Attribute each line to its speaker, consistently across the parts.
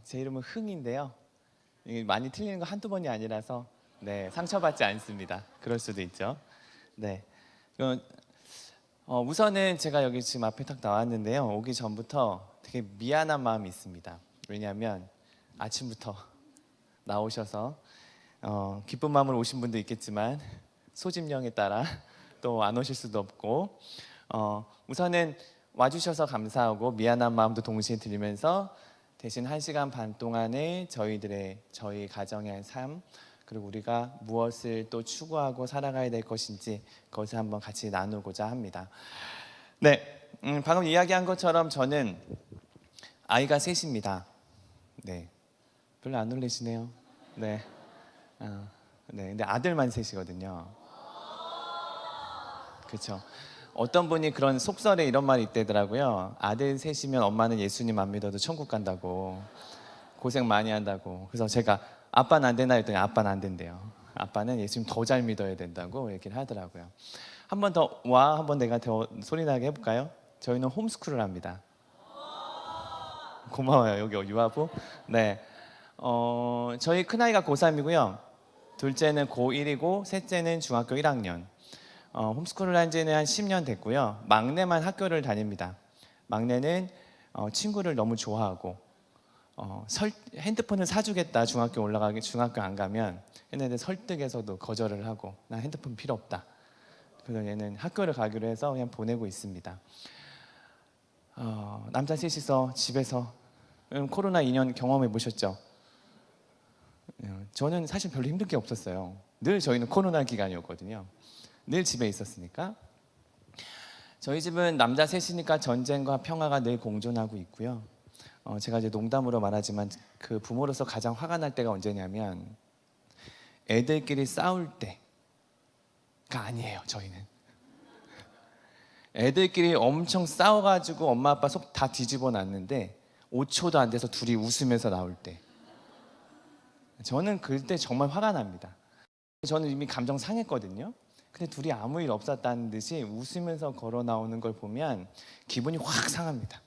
Speaker 1: 제 이름은 흥인데요. 이게 많이 틀리는 거 한두 번이 아니라서 네, 상처받지 않습니다. 그럴 수도 있죠. 네. 우선은 제가 여기 지금 앞에 딱 나왔는데요. 오기 전부터 되게 미안한 마음이 있습니다. 왜냐하면 아침부터 나오셔서 기쁜 마음으로 오신 분도 있겠지만 소집령에 따라 또 안 오실 수도 없고 우선은 와주셔서 감사하고 미안한 마음도 동시에 들으면서 대신 1시간 반 동안에 저희 가정의 삶 그리고 우리가 무엇을 또 추구하고 살아가야 될 것인지 그것을 한번 같이 나누고자 합니다. 네, 방금 이야기한 것처럼 저는 아이가 셋입니다. 네, 별로 안 놀라시네요. 네, 네, 근데 아들만 셋이거든요. 그렇죠. 어떤 분이 그런 속설에 이런 말이 있대더라고요. 아들 셋이면 엄마는 예수님 안 믿어도 천국 간다고, 고생 많이 한다고. 그래서 제가 아빠는 안 되나 했더니 아빠는 안 된대요. 아빠는 예수님 더 잘 믿어야 된다고 얘기를 하더라고요. 한 번 더 한번 내가 더 소리나게 해볼까요? 저희는 홈스쿨을 합니다. 고마워요. 여기 유아부. 네. 저희 큰아이가 고3이고요. 둘째는 고1이고 셋째는 중학교 1학년. 홈스쿨을 한 지는 한 10년 됐고요. 막내만 학교를 다닙니다. 막내는 친구를 너무 좋아하고 핸드폰을 사주겠다 중학교 안 가면 얘네들 설득에서도 거절을 하고 나 핸드폰 필요 없다. 그래서 얘는 학교를 가기로 해서 그냥 보내고 있습니다. 남자 셋이서 집에서 코로나 2년 경험해 보셨죠? 저는 사실 별로 힘든 게 없었어요. 늘 저희는 코로나 기간이었거든요. 늘 집에 있었으니까. 저희 집은 남자 셋이니까 전쟁과 평화가 늘 공존하고 있고요. 제가 이제 농담으로 말하지만 그 부모로서 가장 화가 날 때가 언제냐면 애들끼리 싸울 때가 아니에요. 저희는 애들끼리 엄청 싸워가지고 엄마 아빠 속 다 뒤집어 놨는데 5초도 안 돼서 둘이 웃으면서 나올 때 저는 그때 정말 화가 납니다. 저는 이미 감정 상했거든요. 근데 둘이 아무 일 없었다는 듯이 웃으면서 걸어 나오는 걸 보면 기분이 확 상합니다.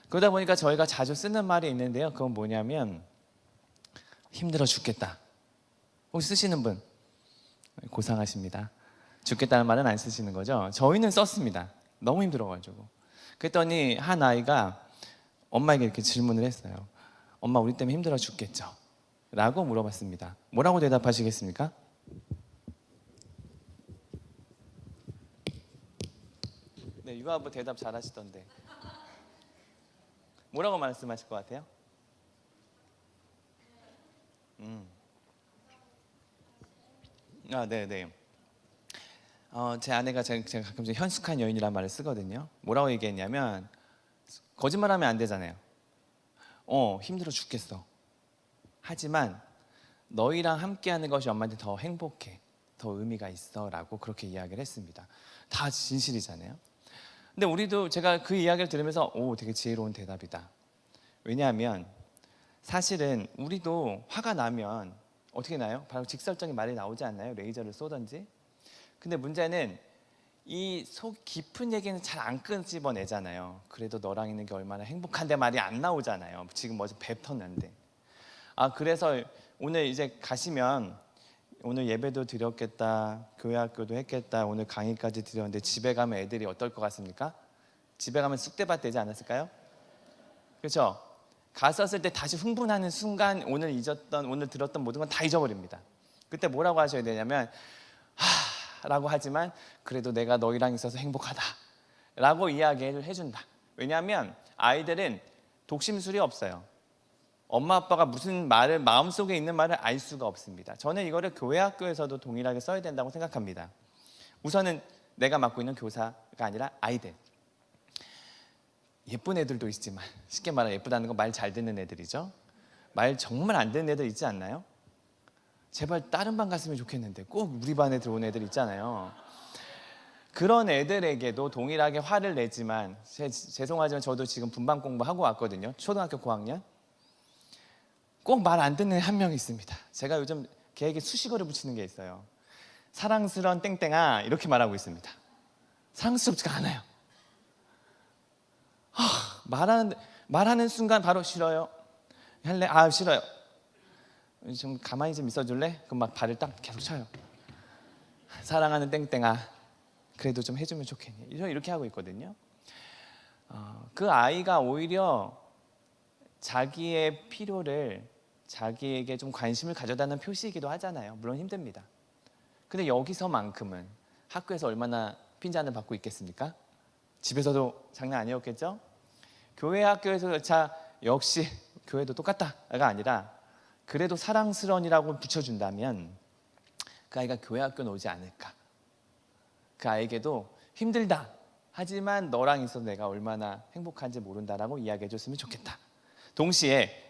Speaker 1: 그러다 보니까 저희가 자주 쓰는 말이 있는데요. 그건 뭐냐면 힘들어 죽겠다. 혹시 쓰시는 분? 고상하십니다. 죽겠다는 말은 안 쓰시는 거죠? 저희는 썼습니다. 너무 힘들어가지고. 그랬더니 한 아이가 엄마에게 이렇게 질문을 했어요. 엄마 우리 때문에 힘들어 죽겠죠? 라고 물어봤습니다. 뭐라고 대답하시겠습니까? 네, 유아부 대답 잘하시던데. 뭐라고 말씀하실 것 같아요? 네네. 제 아내가 제가 가끔씩 현숙한 여인이라는 말을 쓰거든요. 뭐라고 얘기했냐면 거짓말하면 안 되잖아요. 힘들어 죽겠어. 하지만 너희랑 함께하는 것이 엄마한테 더 행복해, 더 의미가 있어라고 그렇게 이야기를 했습니다. 다 진실이잖아요. 근데 우리도 제가 그 이야기를 들으면서 되게 지혜로운 대답이다. 왜냐하면 사실은 우리도 화가 나면 어떻게 나요? 바로 직설적인 말이 나오지 않나요? 레이저를 쏘던지. 근데 문제는 이 속 깊은 얘기는 잘 안 끄집어내잖아요. 그래도 너랑 있는 게 얼마나 행복한데 말이 안 나오잖아요. 지금 뭐지 뱉었는데. 그래서 오늘 이제 가시면 오늘 예배도 드렸겠다, 교회 학교도 했겠다, 오늘 강의까지 드렸는데 집에 가면 애들이 어떨 것 같습니까? 집에 가면 쑥대밭 되지 않았을까요? 그렇죠? 갔었을 때 다시 흥분하는 순간 오늘 들었던 모든 건 다 잊어버립니다. 그때 뭐라고 하셔야 되냐면 라고 하지만 그래도 내가 너희랑 있어서 행복하다 라고 이야기를 해준다. 왜냐하면 아이들은 독심술이 없어요. 엄마 아빠가 무슨 말을 마음속에 있는 말을 알 수가 없습니다. 저는 이거를 교회 학교에서도 동일하게 써야 된다고 생각합니다. 우선은 내가 맡고 있는 교사가 아니라 아이들. 예쁜 애들도 있지만 쉽게 말하면 예쁘다는 건 말 잘 듣는 애들이죠. 말 정말 안 듣는 애들 있지 않나요? 제발 다른 반 갔으면 좋겠는데 꼭 우리 반에 들어온 애들 있잖아요. 그런 애들에게도 동일하게 화를 내지만 죄송하지만 저도 지금 분반 공부하고 왔거든요. 초등학교 고학년. 꼭 말 안 듣는 한 명 있습니다. 제가 요즘 걔에게 수식어를 붙이는 게 있어요. 사랑스러운 땡땡아 이렇게 말하고 있습니다. 사랑스럽지가 않아요. 말하는 순간 바로 싫어요. 할래? 아 싫어요. 좀 가만히 좀 있어줄래? 그럼 막 발을 딱 계속 쳐요. 사랑하는 땡땡아, 그래도 좀 해주면 좋겠니? 이렇게 하고 있거든요. 그 아이가 오히려 자기의 필요를 자기에게 좀 관심을 가져다는 표시이기도 하잖아요. 물론 힘듭니다. 근데 여기서만큼은 학교에서 얼마나 핀잔을 받고 있겠습니까? 집에서도 장난 아니었겠죠? 교회 학교에서 자 역시 교회도 똑같다가 아니라 그래도 사랑스러운이라고 붙여준다면 그 아이가 교회 학교는 오지 않을까. 그 아이에게도 힘들다 하지만 너랑 있어서 내가 얼마나 행복한지 모른다라고 이야기해 줬으면 좋겠다. 동시에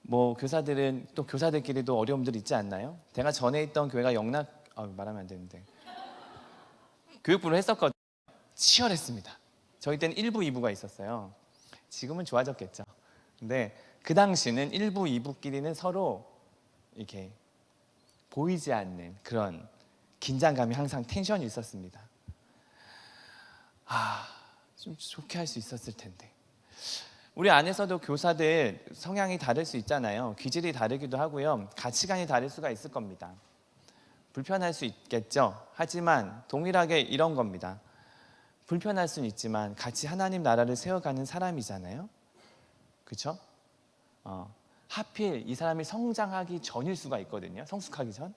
Speaker 1: 뭐 교사들은 또 교사들끼리도 어려움들이 있지 않나요? 제가 전에 있던 교회가 말하면 안 되는데 교육부를 했었거든요. 치열했습니다. 저희 때는 1부, 2부가 있었어요. 지금은 좋아졌겠죠. 근데 그 당시는 1부, 2부끼리는 서로 이렇게 보이지 않는 그런 긴장감이 항상 텐션이 있었습니다. 좀 좋게 할 수 있었을 텐데. 우리 안에서도 교사들 성향이 다를 수 있잖아요. 기질이 다르기도 하고요. 가치관이 다를 수가 있을 겁니다. 불편할 수 있겠죠. 하지만 동일하게 이런 겁니다. 불편할 수는 있지만 같이 하나님 나라를 세워가는 사람이잖아요. 그렇죠? 하필 이 사람이 성장하기 전일 수가 있거든요. 성숙하기 전.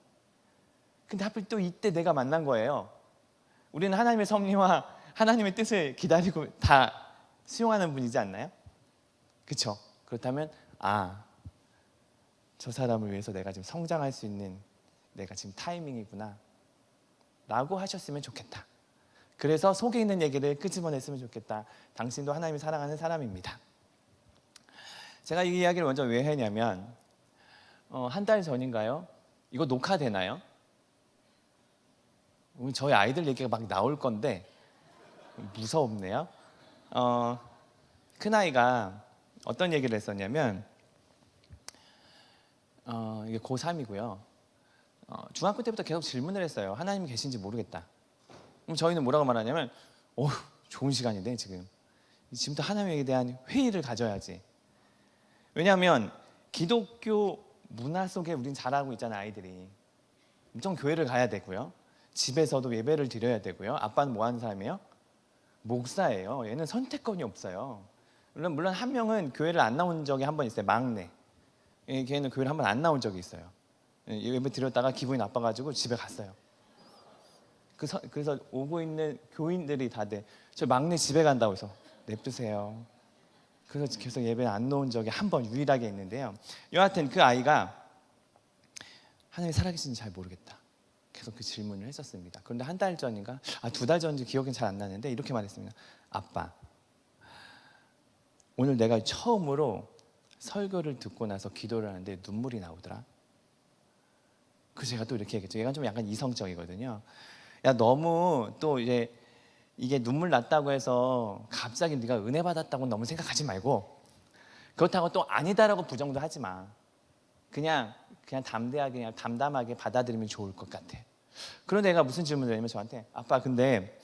Speaker 1: 근데 하필 또 이때 내가 만난 거예요. 우리는 하나님의 섭리와 하나님의 뜻을 기다리고 다 수용하는 분이지 않나요? 그렇죠? 그렇다면 저 사람을 위해서 내가 지금 성장할 수 있는 내가 지금 타이밍이구나 라고 하셨으면 좋겠다. 그래서 속에 있는 얘기를 끄집어냈으면 좋겠다. 당신도 하나님이 사랑하는 사람입니다. 제가 이 이야기를 먼저 왜 했냐면 한 달 전인가요? 이거 녹화되나요? 저희 아이들 얘기가 막 나올 건데 무섭네요. 큰아이가 어떤 얘기를 했었냐면 이게 고3이고요. 중학교 때부터 계속 질문을 했어요. 하나님이 계신지 모르겠다. 그럼 저희는 뭐라고 말하냐면 좋은 시간인데 지금부터 하나님에 대한 회의를 가져야지. 왜냐하면 기독교 문화 속에 우린 자라고 있잖아요. 아이들이 엄청 교회를 가야 되고요. 집에서도 예배를 드려야 되고요. 아빠는 뭐 하는 사람이에요? 목사예요. 얘는 선택권이 없어요. 물론 한 명은 교회를 안 나온 적이 한 번 있어요. 막내. 걔는 교회를 한 번 안 나온 적이 있어요. 예배 드렸다가 기분이 나빠가지고 집에 갔어요. 그래서 오고 있는 교인들이 다들 저 막내 집에 간다고 해서 냅두세요. 그래서 계속 예배를 안 놓은 적이 한 번 유일하게 있는데요. 여하튼 그 아이가 하나님이 살아계신지 잘 모르겠다. 계속 그 질문을 했었습니다. 그런데 한 달 전인가? 2달 전인지 기억은 잘 안 나는데 이렇게 말했습니다. 아빠, 오늘 내가 처음으로 설교를 듣고 나서 기도를 하는데 눈물이 나오더라. 그래서 제가 또 이렇게 얘기했죠. 얘가 좀 약간 이성적이거든요. 야, 너무 또 이게 눈물 났다고 해서 갑자기 네가 은혜 받았다고 너무 생각하지 말고 그렇다고 또 아니다라고 부정도 하지 마. 그냥 담대하게 그냥 담담하게 받아들이면 좋을 것 같아. 그런데 얘가 무슨 질문을 했냐면 저한테 아빠 근데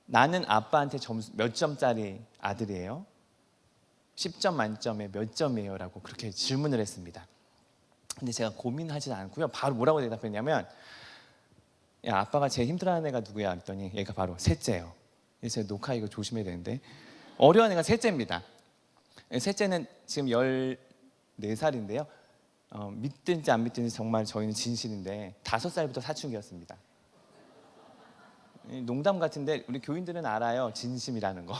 Speaker 1: 나는 아빠한테 점수 몇 점짜리 아들이에요? 10점 만점에 몇 점이에요? 라고 그렇게 질문을 했습니다. 근데 제가 고민하지 않고요. 바로 뭐라고 대답했냐면 야 아빠가 제일 힘들어하는 애가 누구야? 했더니 얘가 바로 셋째예요. 그래서 녹화 이거 조심해야 되는데 어려운 애가 셋째입니다. 셋째는 지금 14살인데요. 믿든지 안 믿든지 정말 저희는 진실인데 5살부터 사춘기였습니다. 농담 같은데 우리 교인들은 알아요. 진심이라는 거.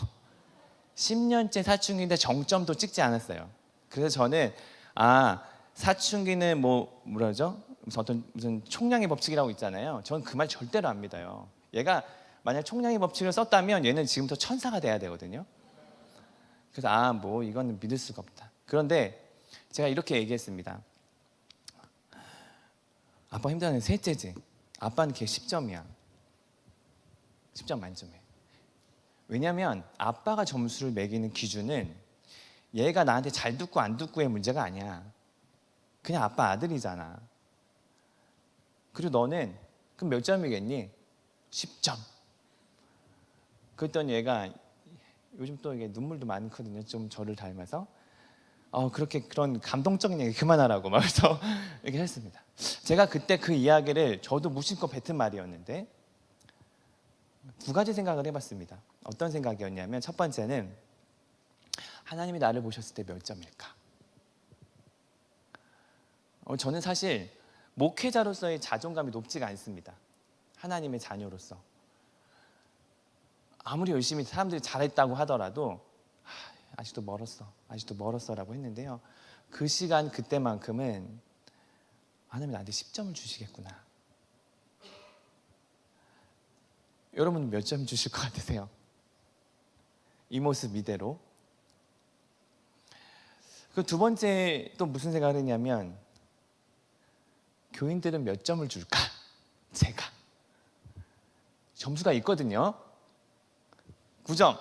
Speaker 1: 10년째 사춘기인데 정점도 찍지 않았어요. 그래서 저는 사춘기는 뭐라죠? 무슨 총량의 법칙이라고 있잖아요. 저는 그 말 절대로 안 믿어요. 얘가 만약 총량의 법칙을 썼다면 얘는 지금부터 천사가 돼야 되거든요. 그래서 이거는 믿을 수가 없다. 그런데 제가 이렇게 얘기했습니다. 아빠 힘들어하는 셋째지. 아빠는 걔 10점이야. 10점 만점에. 왜냐하면 아빠가 점수를 매기는 기준은 얘가 나한테 잘 듣고 안 듣고의 문제가 아니야. 그냥 아빠 아들이잖아. 그리고 너는 그럼 몇 점이겠니? 10점. 그랬더니 얘가 요즘 또 이게 눈물도 많거든요. 좀 저를 닮아서 그렇게 그런 감동적인 얘기 그만하라고 막 그래서 얘기를 했습니다. 제가 그때 그 이야기를 저도 무심코 뱉은 말이었는데 두 가지 생각을 해봤습니다. 어떤 생각이었냐면 첫 번째는 하나님이 나를 보셨을 때 몇 점일까? 저는 사실 목회자로서의 자존감이 높지가 않습니다. 하나님의 자녀로서 아무리 열심히 사람들이 잘했다고 하더라도 아직도 멀었어 라고 했는데요. 그 시간 그때만큼은 하나님이 나한테 10점을 주시겠구나. 여러분은 몇 점 주실 것 같으세요? 이 모습 이대로. 그 두 번째 또 무슨 생각을 했냐면 교인들은 몇 점을 줄까? 제가 점수가 있거든요. 9점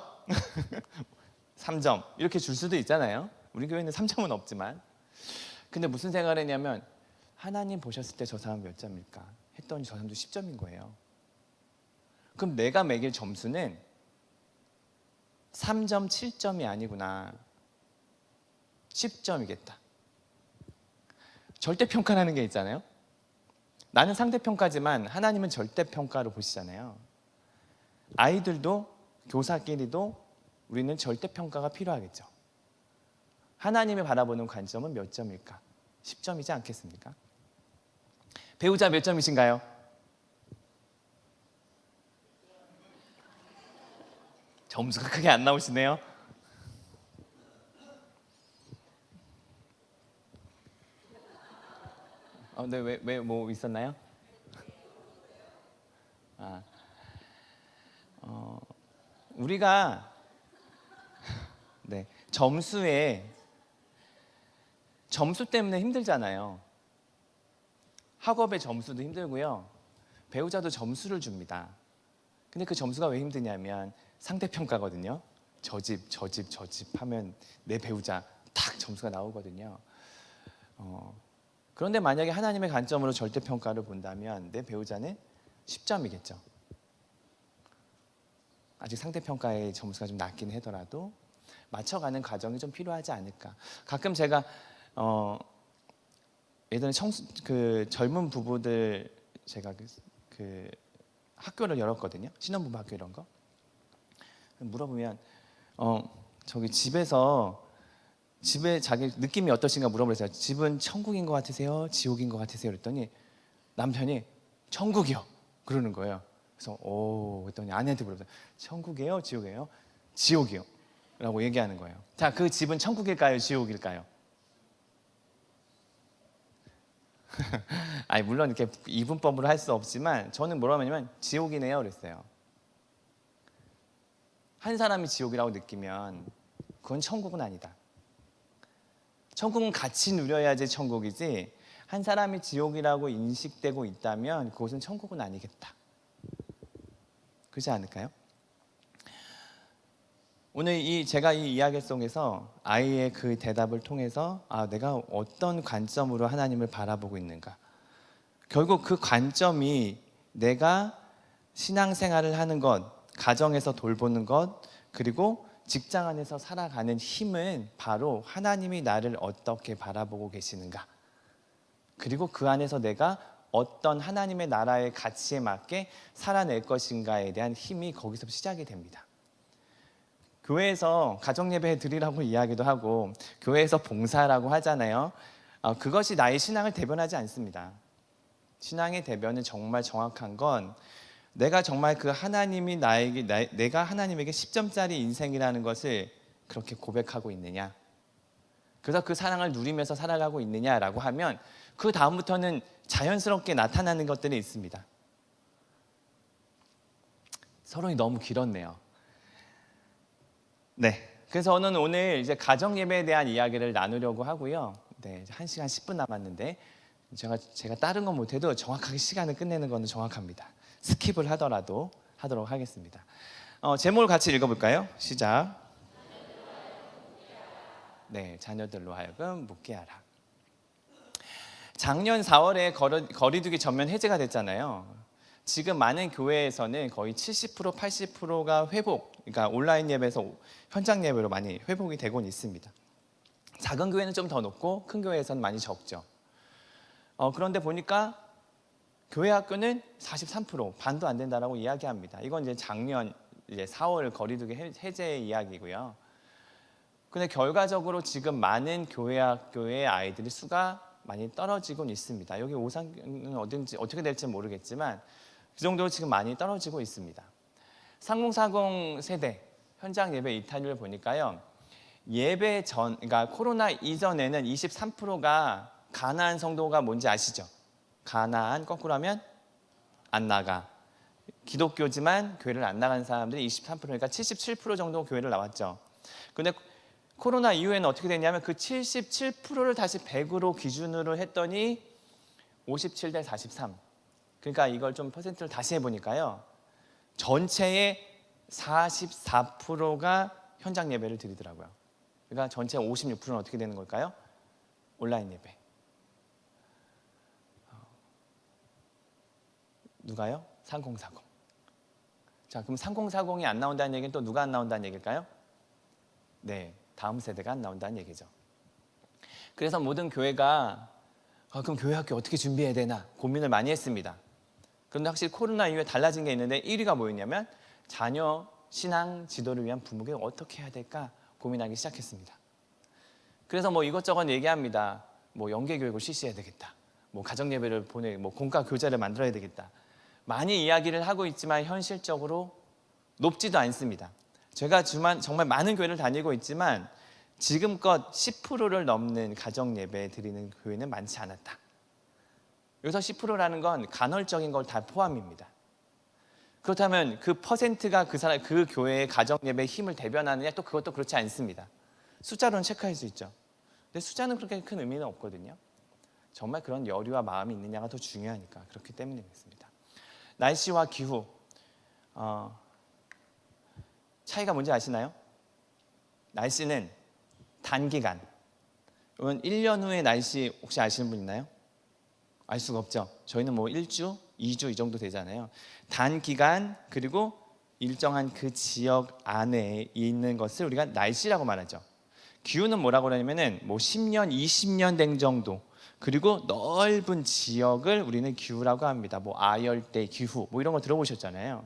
Speaker 1: 3점 이렇게 줄 수도 있잖아요. 우리 교회는 3점은 없지만. 근데 무슨 생각을 했냐면 하나님 보셨을 때 저 사람 몇 점일까 했더니 저 사람도 10점인 거예요. 그럼 내가 매길 점수는 3점 7점이 아니구나, 10점이겠다. 절대평가라는 게 있잖아요. 나는 상대평가지만 하나님은 절대평가로 보시잖아요. 아이들도 교사끼리도 우리는 절대평가가 필요하겠죠. 하나님이 바라보는 관점은 몇 점일까? 10점이지 않겠습니까? 배우자 몇 점이신가요? 점수가 크게 안 나오시네요. 네, 왜 뭐 있었나요? 우리가 네, 점수 때문에 힘들잖아요. 학업의 점수도 힘들고요. 배우자도 점수를 줍니다. 근데 그 점수가 왜 힘드냐면 상대평가거든요. 저 집 하면 내 배우자 딱 점수가 나오거든요. 그런데 만약에 하나님의 관점으로 절대평가를 본다면 내 배우자는 10점이겠죠. 아직 상대평가의 점수가 좀 낮긴 하더라도 맞춰가는 과정이 좀 필요하지 않을까. 가끔 제가 예전에 젊은 부부들 제가 그 학교를 열었거든요. 신혼부부 학교 이런 거. 물어보면 저기 집에 자기 느낌이 어떠신가 물어보세요. 집은 천국인 것 같으세요? 지옥인 것 같으세요? 그랬더니 남편이 천국이요 그러는 거예요. 그래서 그랬더니 아내한테 물어봤어요. 천국이에요? 지옥이에요? 지옥이요 라고 얘기하는 거예요. 자, 그 집은 천국일까요? 지옥일까요? 아니 물론 이렇게 이분법으로 할 수 없지만 저는 뭐라고 하냐면 지옥이네요 그랬어요. 한 사람이 지옥이라고 느끼면 그건 천국은 아니다. 천국은 같이 누려야지 천국이지 한 사람이 지옥이라고 인식되고 있다면 그것은 천국은 아니겠다. 그렇지 않을까요? 오늘 제가 이 이야기 속에서 아이의 그 대답을 통해서 내가 어떤 관점으로 하나님을 바라보고 있는가. 결국 그 관점이 내가 신앙생활을 하는 것, 가정에서 돌보는 것, 그리고 직장 안에서 살아가는 힘은 바로 하나님이 나를 어떻게 바라보고 계시는가. 그리고 그 안에서 내가 어떤 하나님의 나라의 가치에 맞게 살아낼 것인가에 대한 힘이 거기서 시작이 됩니다. 교회에서 가정예배 드리라고 이야기도 하고 교회에서 봉사라고 하잖아요. 그것이 나의 신앙을 대변하지 않습니다. 신앙의 대변은 정말 정확한 건 내가 정말 그 하나님이 내가 하나님에게 10점짜리 인생이라는 것을 그렇게 고백하고 있느냐, 그래서 그 사랑을 누리면서 살아가고 있느냐라고 하면 그 다음부터는 자연스럽게 나타나는 것들이 있습니다. 서론이 너무 길었네요. 네, 그래서 저는 오늘 이제 가정 예배에 대한 이야기를 나누려고 하고요. 네, 1시간 10분 남았는데 제가 다른 건 못해도 정확하게 시간을 끝내는 거는 정확합니다. 스킵을 하더라도 하도록 하겠습니다. 제목을 같이 읽어볼까요? 시작. 네, 자녀들로 하여금 묻게 하라. 작년 4월에 거리두기 전면 해제가 됐잖아요. 지금 많은 교회에서는 거의 70% 80%가 회복, 그러니까 온라인 예배에서 현장 예배로 많이 회복이 되곤 있습니다. 작은 교회는 좀 더 높고 큰 교회에서는 많이 적죠. 그런데 보니까 교회 학교는 43%, 반도 안 된다라고 이야기합니다. 이건 이제 작년 이제 4월 거리두기 해제 이야기고요. 근데 결과적으로 지금 많은 교회 학교의 아이들의 수가 많이 떨어지고 있습니다. 여기 오산은 어딘지 어떻게 될지 모르겠지만 그 정도로 지금 많이 떨어지고 있습니다. 3040 세대 현장 예배 이탈률을 보니까요. 예배 전, 그러니까 코로나 이전에는 23%가 가나안 성도가 뭔지 아시죠? 가나안 거꾸로 하면 안 나가. 기독교지만 교회를 안 나간 사람들이 23%니까 77% 정도 교회를 나왔죠. 근데 코로나 이후에는 어떻게 됐냐면 그 77%를 다시 100으로 기준으로 했더니 57대 43. 그러니까 이걸 좀 퍼센트를 다시 해보니까요. 전체의 44%가 현장 예배를 드리더라고요. 그러니까 전체 56%는 어떻게 되는 걸까요? 온라인 예배. 누가요? 3040. 자, 그럼 3040이 안 나온다는 얘기는 또 누가 안 나온다는 얘기일까요? 네, 다음 세대가 안 나온다는 얘기죠. 그래서 모든 교회가 그럼 교회 학교 어떻게 준비해야 되나 고민을 많이 했습니다. 그런데 확실히 코로나 이후에 달라진 게 있는데 1위가 뭐였냐면 자녀 신앙 지도를 위한 부모교육 어떻게 해야 될까 고민하기 시작했습니다. 그래서 뭐 이것저것 얘기합니다. 뭐 연계 교육을 실시해야 되겠다. 뭐 가정 예배를 뭐 공과 교재를 만들어야 되겠다. 많이 이야기를 하고 있지만 현실적으로 높지도 않습니다. 제가 정말 많은 교회를 다니고 있지만 지금껏 10%를 넘는 가정 예배 드리는 교회는 많지 않았다. 여기서 10%라는 건 간헐적인 걸 다 포함입니다. 그렇다면 그 퍼센트가 그 교회의 가정 예배의 힘을 대변하느냐? 또 그것도 그렇지 않습니다. 숫자로는 체크할 수 있죠. 근데 숫자는 그렇게 큰 의미는 없거든요. 정말 그런 여류와 마음이 있느냐가 더 중요하니까 그렇기 때문에 그렇습니다. 날씨와 기후 차이가 뭔지 아시나요? 날씨는 단기간. 이건 1년 후의 날씨 혹시 아시는 분 있나요? 알 수가 없죠. 저희는 뭐 1주, 2주 이 정도 되잖아요. 단기간 그리고 일정한 그 지역 안에 있는 것을 우리가 날씨라고 말하죠. 기후는 뭐라고 그러냐면은 뭐 10년, 20년 된 정도 그리고 넓은 지역을 우리는 기후라고 합니다. 뭐 아열대 기후 뭐 이런 거 들어보셨잖아요.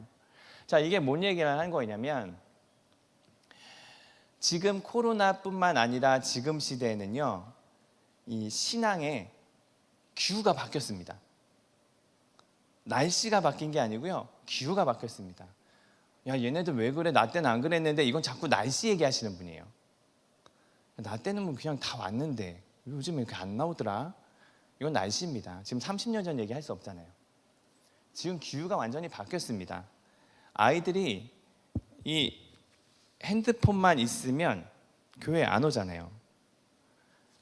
Speaker 1: 자, 이게 뭔 얘기를 하는 거냐면 지금 코로나뿐만 아니라 지금 시대에는요. 이 신앙의 기후가 바뀌었습니다. 날씨가 바뀐 게 아니고요. 기후가 바뀌었습니다. 야, 얘네들 왜 그래? 나 때는 안 그랬는데 이건 자꾸 날씨 얘기하시는 분이에요. 나 때는 뭐 그냥 다 왔는데 요즘 이렇게 안 나오더라. 이건 날씨입니다. 지금 30년 전 얘기할 수 없잖아요. 지금 기후가 완전히 바뀌었습니다. 아이들이 이 핸드폰만 있으면 교회에 안 오잖아요.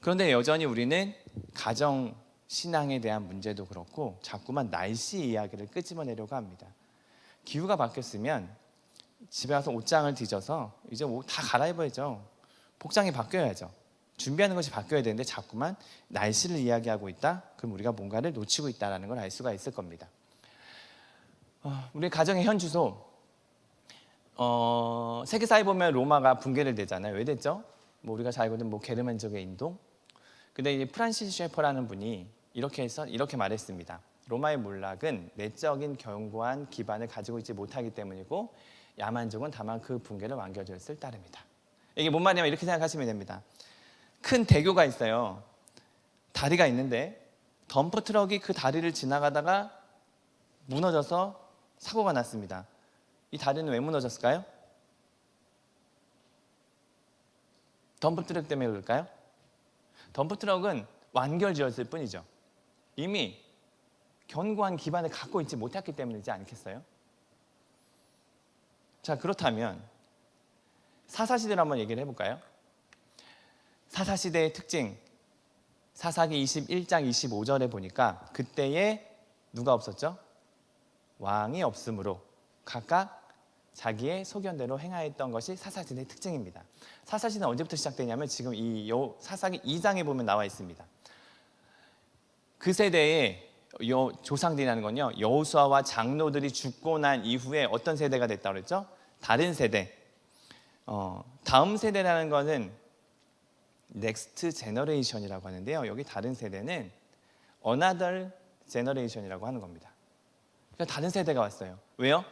Speaker 1: 그런데 여전히 우리는 가정 신앙에 대한 문제도 그렇고 자꾸만 날씨 이야기를 끄집어내려고 합니다. 기후가 바뀌었으면 집에 와서 옷장을 뒤져서 이제 옷 다 갈아입어야죠. 복장이 바뀌어야죠. 준비하는 것이 바뀌어야 되는데 자꾸만 날씨를 이야기하고 있다? 그럼 우리가 뭔가를 놓치고 있다는 걸 알 수가 있을 겁니다. 우리 가정의 현 주소 세계사에 보면 로마가 붕괴를 되잖아요. 왜 됐죠? 뭐 우리가 잘 알고 있는 뭐 게르만족의 인동. 근데 이 프란시스 셰퍼라는 분이 이렇게 말했습니다. 로마의 몰락은 내적인 견고한 기반을 가지고 있지 못하기 때문이고 야만족은 다만 그 붕괴를 완결지었을 따름이다. 이게 뭔 말이냐면 이렇게 생각하시면 됩니다. 큰 대교가 있어요. 다리가 있는데 덤프 트럭이 그 다리를 지나가다가 무너져서 사고가 났습니다. 이 다리는 왜 무너졌을까요? 덤프 트럭 때문에 그럴까요? 덤프 트럭은 완결지었을 뿐이죠. 이미 견고한 기반을 갖고 있지 못했기 때문이지 않겠어요? 자, 그렇다면 사사시대를 한번 얘기를 해볼까요? 사사시대의 특징, 사사기 21장 25절에 보니까 그때에 누가 없었죠? 왕이 없으므로 각각 자기의 소견대로 행하였던 것이 사사시대의 특징입니다. 사사시대는 언제부터 시작되냐면 지금 이 사사기 2장에 보면 나와 있습니다. 그 세대의 조상들이라는 건요, 여호수아와 장로들이 죽고 난 이후에 어떤 세대가 됐다고 그랬죠? 다른 세대. 다음 세대라는 것은 넥스트 제너레이션이라고 하는데요. 여기 다른 세대는 어나더 제너레이션이라고 하는 겁니다. 그러니까 다른 세대가 왔어요. 왜요?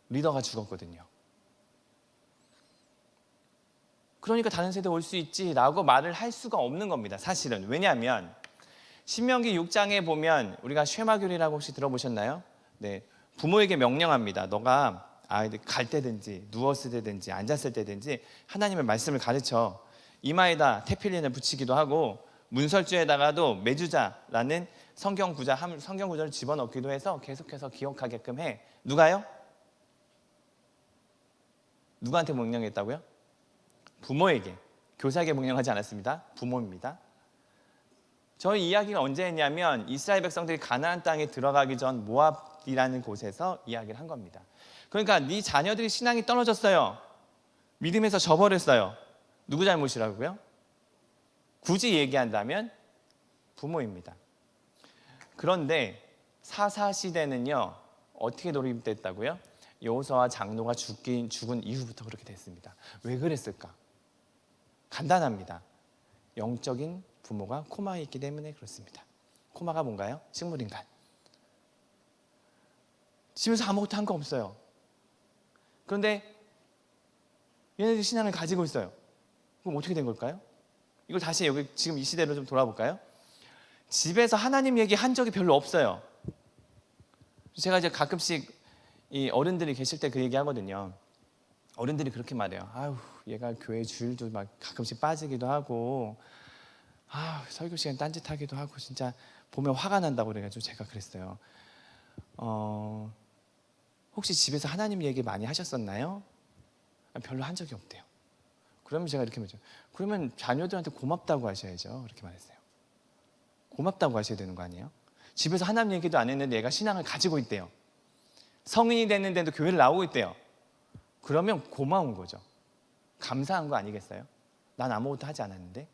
Speaker 1: 리더가 죽었거든요. 그러니까 다른 세대 올 수 있지라고 말을 할 수가 없는 겁니다. 사실은. 왜냐하면 신명기 6장에 보면 우리가 쉐마귤이라고 혹시 들어보셨나요? 네, 부모에게 명령합니다. 너가 아이들 갈 때든지 누웠을 때든지 앉았을 때든지 하나님의 말씀을 가르쳐. 이마에다 테필린을 붙이기도 하고 문설주에다가도 메주자라는 성경 구절을 집어넣기도 해서 계속해서 기억하게끔 해. 누가요? 누구한테 명령했다고요? 부모에게. 교사에게 명령하지 않았습니다. 부모입니다. 저희 이야기가 언제 했냐면 이스라엘 백성들이 가나안 땅에 들어가기 전 모압이라는 곳에서 이야기를 한 겁니다. 그러니까 네 자녀들이 신앙이 떨어졌어요. 믿음에서 져버렸어요. 누구 잘못이라고요? 굳이 얘기한다면 부모입니다. 그런데 사사시대는요 어떻게 돌입됐다고요? 여호수아와 장로가 죽은 이후부터 그렇게 됐습니다. 왜 그랬을까? 간단합니다. 영적인 부모가 코마에 있기 때문에 그렇습니다. 코마가 뭔가요? 식물인간. 집에서 아무것도 한 거 없어요. 그런데 얘네들이 신앙을 가지고 있어요. 그럼 어떻게 된 걸까요? 이걸 다시 여기 지금 이 시대로 좀 돌아볼까요? 집에서 하나님 얘기 한 적이 별로 없어요. 제가 이제 가끔씩 이 어른들이 계실 때 그 얘기 하거든요. 어른들이 그렇게 말해요. 아유, 얘가 교회 주일도 막 가끔씩 빠지기도 하고, 설교 시간 딴짓하기도 하고, 진짜 보면 화가 난다고 그래가지고 제가 그랬어요. 혹시 집에서 하나님 얘기 많이 하셨었나요? 별로 한 적이 없대요. 그러면 제가 이렇게 말했죠. 그러면 자녀들한테 고맙다고 하셔야죠. 그렇게 말했어요. 고맙다고 하셔야 되는 거 아니에요? 집에서 하나님 얘기도 안 했는데 얘가 신앙을 가지고 있대요. 성인이 됐는데도 교회를 나오고 있대요. 그러면 고마운 거죠. 감사한 거 아니겠어요? 난 아무것도 하지 않았는데.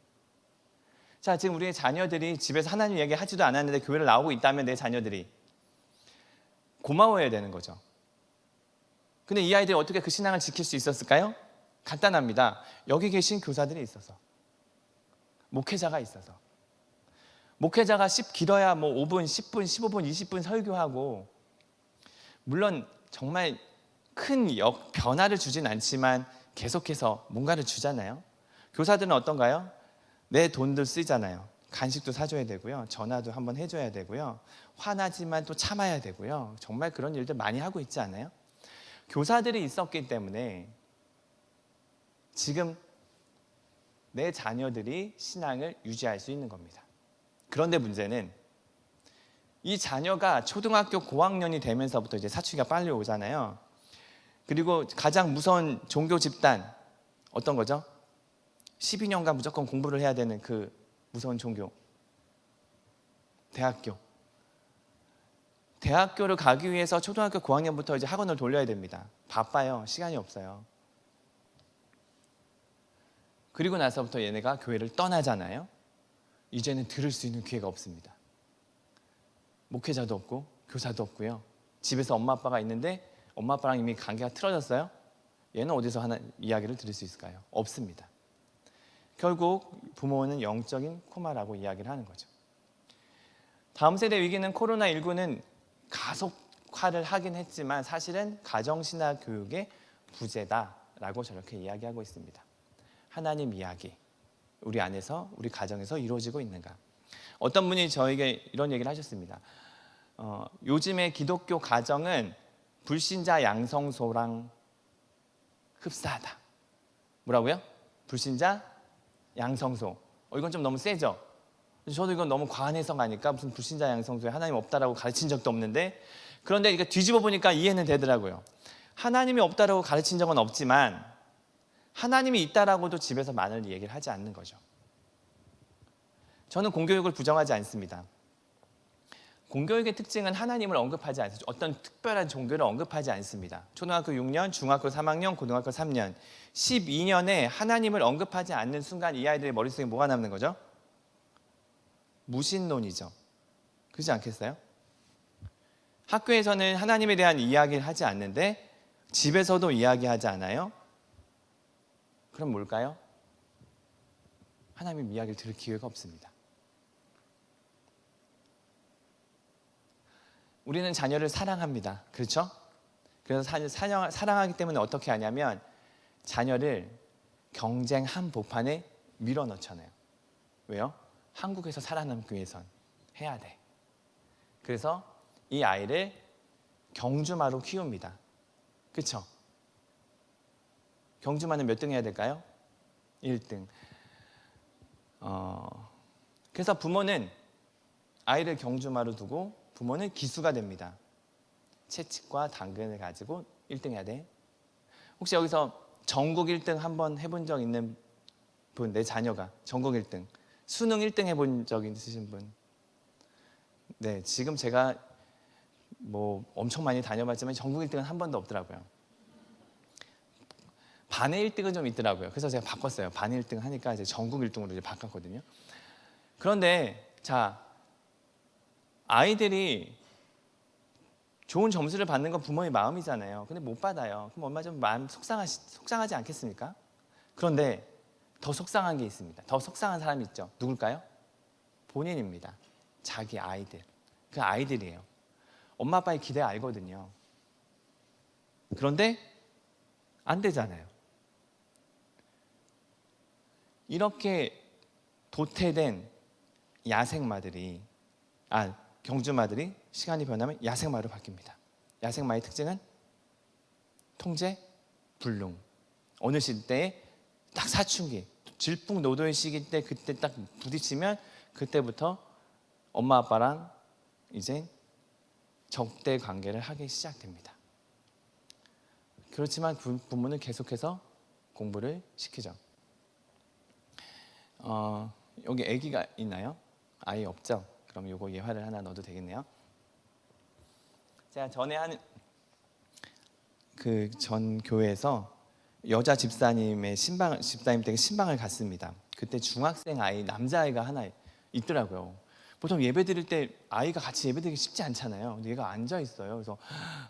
Speaker 1: 자, 지금 우리의 자녀들이 집에서 하나님 얘기 하지도 않았는데 교회를 나오고 있다면 내 자녀들이 고마워해야 되는 거죠. 근데 이 아이들이 어떻게 그 신앙을 지킬 수 있었을까요? 간단합니다. 여기 계신 교사들이 있어서, 목회자가 있어서. 목회자가 길어야 뭐 5분, 10분, 15분, 20분 설교하고, 물론 정말 큰 변화를 주진 않지만 계속해서 뭔가를 주잖아요. 교사들은 어떤가요? 내 돈도 쓰잖아요. 간식도 사줘야 되고요. 전화도 한번 해줘야 되고요. 화나지만 또 참아야 되고요. 정말 그런 일들 많이 하고 있지 않아요? 교사들이 있었기 때문에 지금 내 자녀들이 신앙을 유지할 수 있는 겁니다. 그런데 문제는 이 자녀가 초등학교 고학년이 되면서부터 이제 사춘기가 빨리 오잖아요. 그리고 가장 무서운 종교 집단 어떤 거죠? 12년간 무조건 공부를 해야 되는 그 무서운 종교. 대학교를 가기 위해서 초등학교 고학년부터 이제 학원을 돌려야 됩니다. 바빠요. 시간이 없어요. 그리고 나서부터 얘네가 교회를 떠나잖아요. 이제는 들을 수 있는 기회가 없습니다. 목회자도 없고 교사도 없고요. 집에서 엄마 아빠가 있는데 엄마 아빠랑 이미 관계가 틀어졌어요. 얘는 어디서 하나 이야기를 들을 수 있을까요? 없습니다. 결국 부모는 영적인 코마라고 이야기를 하는 거죠. 다음 세대 위기는 코로나19는 가속화를 하긴 했지만 사실은 가정신학 교육의 부재다라고 저렇게 이야기하고 있습니다. 하나님 이야기, 우리 안에서, 우리 가정에서 이루어지고 있는가? 어떤 분이 저에게 이런 얘기를 하셨습니다. 요즘의 기독교 가정은 불신자 양성소랑 흡사하다. 뭐라고요? 불신자 양성소. 이건 좀 너무 세죠? 저도 이건 너무 과한 해석하니까 무슨 불신자 양성소에 하나님 없다라고 가르친 적도 없는데, 그런데 이거 뒤집어 보니까 이해는 되더라고요. 하나님이 없다라고 가르친 적은 없지만 하나님이 있다라고도 집에서 많은 얘기를 하지 않는 거죠. 저는 공교육을 부정하지 않습니다. 공교육의 특징은 하나님을 언급하지 않습니다. 어떤 특별한 종교를 언급하지 않습니다. 초등학교 6년, 중학교 3학년, 고등학교 3년 12년에 하나님을 언급하지 않는 순간 이 아이들의 머릿속에 뭐가 남는 거죠? 무신론이죠. 그렇지 않겠어요? 학교에서는 하나님에 대한 이야기를 하지 않는데 집에서도 이야기하지 않아요? 그럼 뭘까요? 하나님의 이야기를 들을 기회가 없습니다. 우리는 자녀를 사랑합니다. 그렇죠? 그래서 사랑하기 때문에 어떻게 하냐면 자녀를 경쟁 한복판에 밀어넣잖아요. 왜요? 한국에서 살아남기 위해선 해야 돼. 그래서 이 아이를 경주마로 키웁니다. 그렇죠? 경주마는 몇 등 해야 될까요? 1등. 그래서 부모는 아이를 경주마로 두고 부모는 기수가 됩니다. 채찍과 당근을 가지고 1등 해야 돼. 혹시 여기서 전국 1등 한번 해본 적 있는 분? 내 자녀가 전국 1등. 수능 1등 해본 적 있으신 분? 네, 지금 제가 뭐 엄청 많이 다녀봤지만 전국 1등은 한 번도 없더라고요. 반의 1등은 좀 있더라고요. 그래서 제가 바꿨어요. 반 1등 하니까 이제 전국 1등으로 이제 바꿨거든요. 그런데 자, 아이들이 좋은 점수를 받는 건 부모의 마음이잖아요. 근데 못 받아요. 그럼 엄마 좀 마음 속상하지 않겠습니까? 그런데 더 속상한 게 있습니다. 더 속상한 사람이 있죠. 누굴까요? 본인입니다. 자기 아이들. 그 아이들이에요. 엄마 아빠의 기대 알거든요. 그런데 안 되잖아요. 이렇게 도태된 경주마들이 시간이 변하면 야생마로 바뀝니다. 야생마의 특징은 통제, 불능. 어느 시대에 딱 사춘기, 질풍노도의 시기 때 그때 딱 부딪히면 그때부터 엄마 아빠랑 이제 적대 관계를 하기 시작됩니다. 그렇지만 부모는 계속해서 공부를 시키죠. 여기 아기가 있나요? 아이 없죠? 그럼 요거 예화를 하나 넣어도 되겠네요. 제가 전에 한 그 전 교회에서 여자 집사님 댁에 신방을 갔습니다. 그때 중학생 아이, 남자아이가 하나 있더라고요. 보통 예배 드릴 때 아이가 같이 예배 드리기 쉽지 않잖아요. 근데 얘가 앉아 있어요. 그래서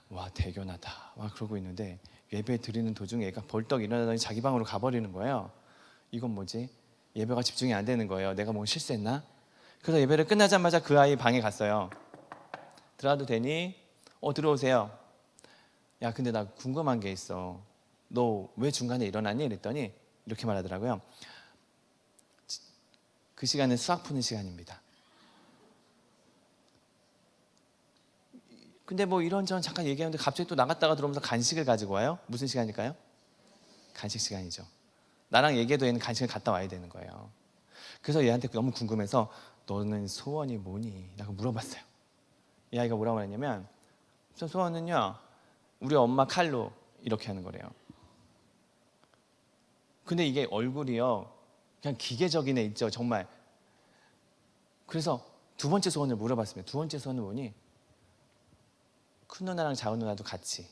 Speaker 1: 와, 대견하다. 와, 그러고 있는데 예배 드리는 도중에 얘가 벌떡 일어나더니 자기 방으로 가버리는 거예요. 이건 뭐지? 예배가 집중이 안 되는 거예요. 내가 뭐 실수했나? 그래서 예배를 끝나자마자 그 아이 방에 갔어요. 들어와도 되니? 들어오세요. 야, 근데 나 궁금한 게 있어. 너 왜 중간에 일어나니? 이랬더니 이렇게 말하더라고요. 그 시간은 수학 푸는 시간입니다. 근데 뭐 이런저런 잠깐 얘기하는데 갑자기 또 나갔다가 들어오면서 간식을 가지고 와요. 무슨 시간일까요? 간식 시간이죠. 나랑 얘기해도 얘는 간식을 갖다 와야 되는 거예요. 그래서 얘한테 너무 궁금해서 너는 소원이 뭐니? 라고 물어봤어요. 이 아이가 뭐라고 말했냐면 저 소원은요, 우리 엄마 칼로 이렇게 하는 거래요. 근데 이게 얼굴이요, 그냥 기계적인 애 있죠, 정말. 그래서 두 번째 소원을 물어봤습니다. 두 번째 소원은 뭐니? 큰 누나랑 작은 누나도 같이.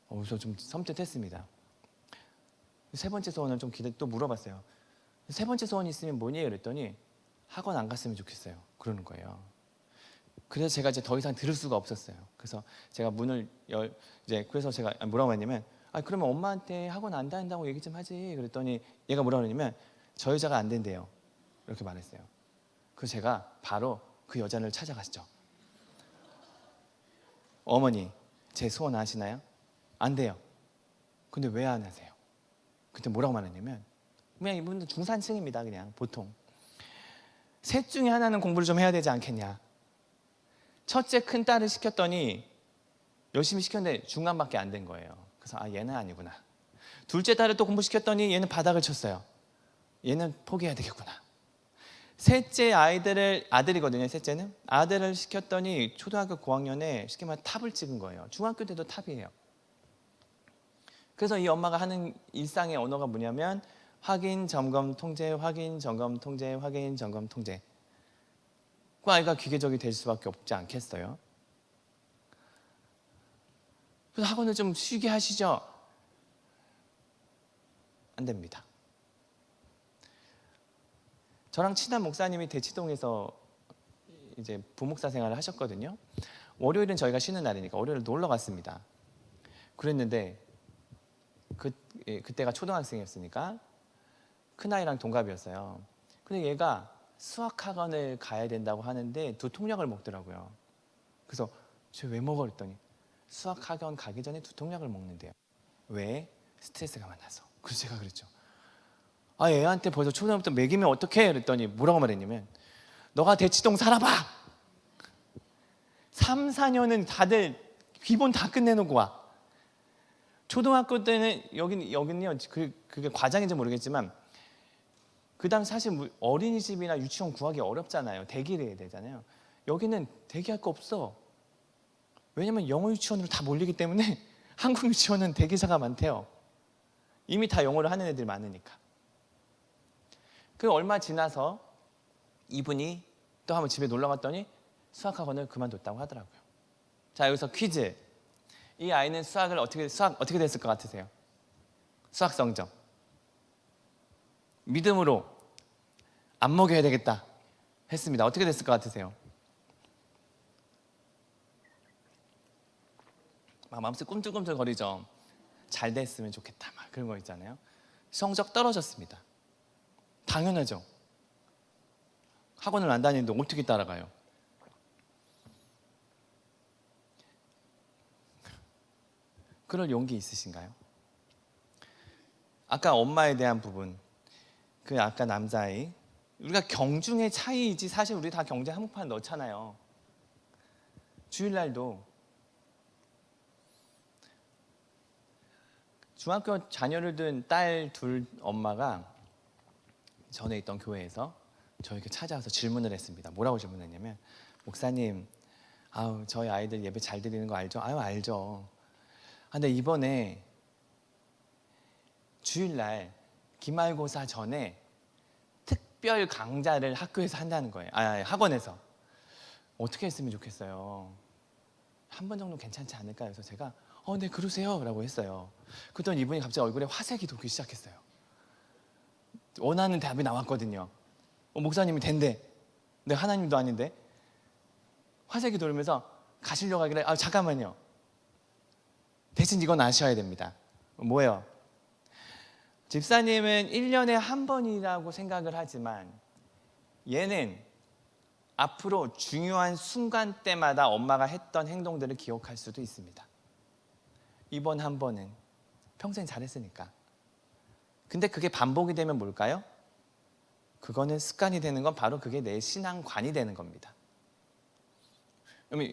Speaker 1: 그래서 좀 섬뜩했습니다. 세 번째 소원을 좀 또 물어봤어요. 세 번째 소원이 있으면 뭐니? 그랬더니 학원 안 갔으면 좋겠어요. 그러는 거예요. 그래서 제가 이제 더 이상 들을 수가 없었어요. 그래서 제가 그래서 제가 뭐라고 했냐면, 그러면 엄마한테 학원 안 다닌다고 얘기 좀 하지. 그랬더니 얘가 뭐라고 그러냐면 저 여자가 안 된대요. 이렇게 말했어요. 그래서 제가 바로 그 여자를 찾아갔죠. 어머니, 제 소원 아시나요? 안 돼요. 근데 왜 안 하세요? 그때 뭐라고 말했냐면, 그냥 이분들 중산층입니다. 그냥 보통 셋 중에 하나는 공부를 좀 해야 되지 않겠냐. 첫째 큰 딸을 시켰더니 열심히 시켰는데 중간밖에 안 된 거예요. 그래서 얘는 아니구나. 둘째 딸을 또 공부시켰더니 얘는 바닥을 쳤어요. 얘는 포기해야 되겠구나. 셋째 아들이거든요. 셋째는 아들을 시켰더니 초등학교 고학년에 쉽게 말해 탑을 찍은 거예요. 중학교 때도 탑이에요. 그래서 이 엄마가 하는 일상의 언어가 뭐냐면 확인, 점검, 통제, 확인, 점검, 통제, 확인, 점검, 통제. 그 아이가 기계적이 될 수밖에 없지 않겠어요? 그래서 학원을 좀 쉬게 하시죠. 안 됩니다. 저랑 친한 목사님이 대치동에서 이제 부목사 생활을 하셨거든요. 월요일은 저희가 쉬는 날이니까 월요일 놀러 갔습니다. 그랬는데 그때가 초등학생이었으니까 큰아이랑 동갑이었어요. 근데 얘가 수학학원을 가야 된다고 하는데 두통약을 먹더라고요. 그래서 쟤 왜 먹어? 그랬더니 수학학원 가기 전에 두통약을 먹는데요. 왜? 스트레스가 많아서. 그래서 제가 그랬죠. 아, 애한테 벌써 초등학부터 먹이면 어떡해? 그랬더니 뭐라고 말했냐면 너가 대치동 살아봐! 3, 4년은 다들 기본 다 끝내놓고 와. 초등학교 때는 여기는요, 그게 과장인지 모르겠지만 그 당시 사실 어린이집이나 유치원 구하기 어렵잖아요. 대기를 해야 되잖아요. 여기는 대기할 거 없어. 왜냐면 영어 유치원으로 다 몰리기 때문에 한국 유치원은 대기자가 많대요. 이미 다 영어를 하는 애들이 많으니까. 그 얼마 지나서 이분이 또 한번 집에 놀러 갔더니 수학학원을 그만뒀다고 하더라고요. 자, 여기서 퀴즈. 이 아이는 수학 어떻게 됐을 것 같으세요? 수학 성적. 믿음으로 안 먹여야 되겠다 했습니다. 어떻게 됐을 것 같으세요? 막 마음속에 꿈틀꿈틀 거리죠. 잘 됐으면 좋겠다 막 그런 거 있잖아요. 성적 떨어졌습니다. 당연하죠. 학원을 안 다니는데 어떻게 따라가요? 그럴 용기 있으신가요? 아까 엄마에 대한 부분, 그 아까 남자아이, 우리가 경중의 차이이지 사실 우리 다 경제 한복판 넣잖아요. 주일날도 중학교 자녀를 둔 딸 둘 엄마가 전에 있던 교회에서 저에게 찾아와서 질문을 했습니다. 뭐라고 질문했냐면, 목사님, 아우 저희 아이들 예배 잘 드리는 거 알죠? 아유 알죠. 근데 이번에 주일날 기말고사 전에 특별 강좌를 학교에서 한다는 거예요. 학원에서. 어떻게 했으면 좋겠어요? 한 번 정도 괜찮지 않을까 해서 제가 네 그러세요 라고 했어요. 그랬더니 이분이 갑자기 얼굴에 화색이 돌기 시작했어요. 원하는 답이 나왔거든요. 목사님이 된대. 근데 하나님도 아닌데. 화색이 돌면서 가시려고 하길래 잠깐만요. 대신 이건 아셔야 됩니다. 뭐예요? 집사님은 1년에 한 번이라고 생각을 하지만 얘는 앞으로 중요한 순간 때마다 엄마가 했던 행동들을 기억할 수도 있습니다. 이번 한 번은 평생 잘했으니까. 근데 그게 반복이 되면 뭘까요? 그거는 습관이 되는 건 바로 그게 내 신앙관이 되는 겁니다.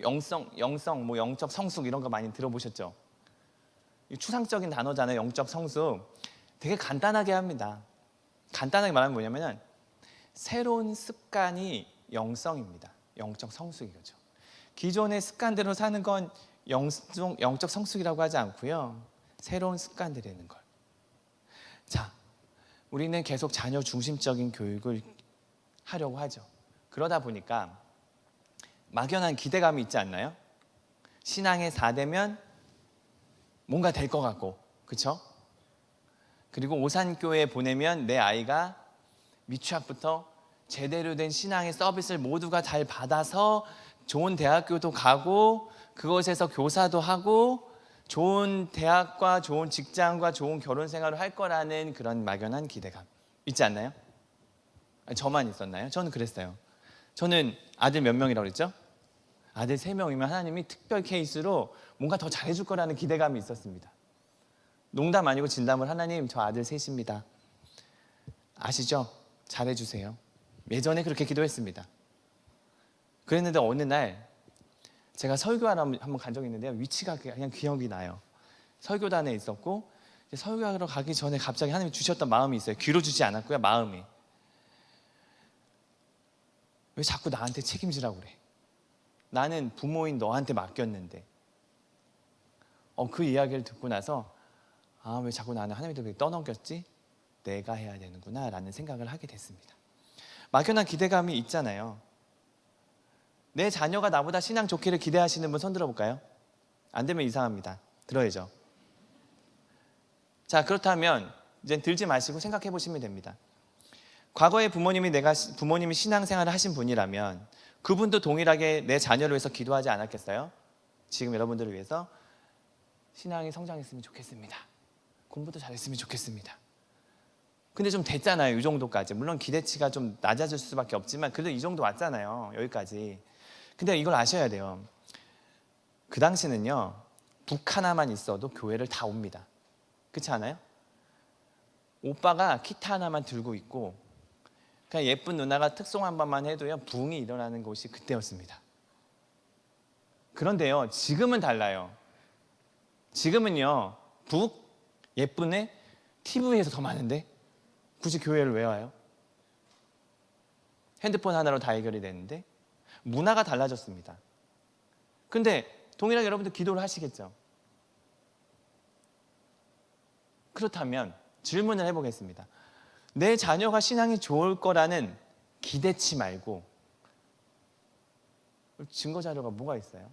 Speaker 1: 영성, 뭐 영적 성숙 이런 거 많이 들어보셨죠? 추상적인 단어잖아요. 영적 성숙. 되게 간단하게 합니다. 간단하게 말하면 뭐냐면 새로운 습관이 영성입니다. 영적 성숙이죠. 기존의 습관대로 사는 건 영적 성숙이라고 하지 않고요. 새로운 습관들이라는 걸. 자, 우리는 계속 자녀 중심적인 교육을 하려고 하죠. 그러다 보니까 막연한 기대감이 있지 않나요? 신앙의 4대면 뭔가 될 것 같고, 그렇죠? 그리고 오산교회에 보내면 내 아이가 미취학부터 제대로 된 신앙의 서비스를 모두가 잘 받아서 좋은 대학교도 가고 그것에서 교사도 하고 좋은 대학과 좋은 직장과 좋은 결혼 생활을 할 거라는 그런 막연한 기대감 있지 않나요? 저만 있었나요? 저는 그랬어요. 저는 아들 몇 명이라고 그랬죠? 아들 3명이면 하나님이 특별 케이스로 뭔가 더 잘해줄 거라는 기대감이 있었습니다. 농담 아니고 진담을 하나님 저 아들 3입니다. 아시죠? 잘해주세요. 예전에 그렇게 기도했습니다. 그랬는데 어느 날 제가 설교하러 한번 간 적이 있는데요. 위치가 그냥 기억이 나요. 설교단에 있었고 설교하러 가기 전에 갑자기 하나님이 주셨던 마음이 있어요. 귀로 주지 않았고요. 마음이. 왜 자꾸 나한테 책임지라고 그래? 나는 부모인 너한테 맡겼는데. 그 이야기를 듣고 나서 왜 자꾸 나는 하나님한테 떠넘겼지? 내가 해야 되는구나 라는 생각을 하게 됐습니다. 막연한 기대감이 있잖아요. 내 자녀가 나보다 신앙 좋기를 기대하시는 분 손 들어볼까요? 안 되면 이상합니다. 들어야죠. 자, 그렇다면 이제 들지 마시고 생각해 보시면 됩니다. 과거에 부모님이 신앙생활을 하신 분이라면 그분도 동일하게 내 자녀를 위해서 기도하지 않았겠어요? 지금 여러분들을 위해서 신앙이 성장했으면 좋겠습니다. 공부도 잘했으면 좋겠습니다. 근데 좀 됐잖아요. 이 정도까지. 물론 기대치가 좀 낮아질 수밖에 없지만 그래도 이 정도 왔잖아요. 여기까지. 근데 이걸 아셔야 돼요. 그 당시는요, 북 하나만 있어도 교회를 다 옵니다. 그렇지 않아요? 오빠가 기타 하나만 들고 있고 그냥 예쁜 누나가 특송 한 번만 해도요, 부흥이 일어나는 곳이 그때였습니다. 그런데요, 지금은 달라요. 지금은요, 북, 예쁜 애, TV에서 더 많은데 굳이 교회를 왜 와요? 핸드폰 하나로 다 해결이 되는데 문화가 달라졌습니다. 근데 동일하게 여러분들 기도를 하시겠죠? 그렇다면 질문을 해보겠습니다. 내 자녀가 신앙이 좋을 거라는 기대치 말고 증거 자료가 뭐가 있어요?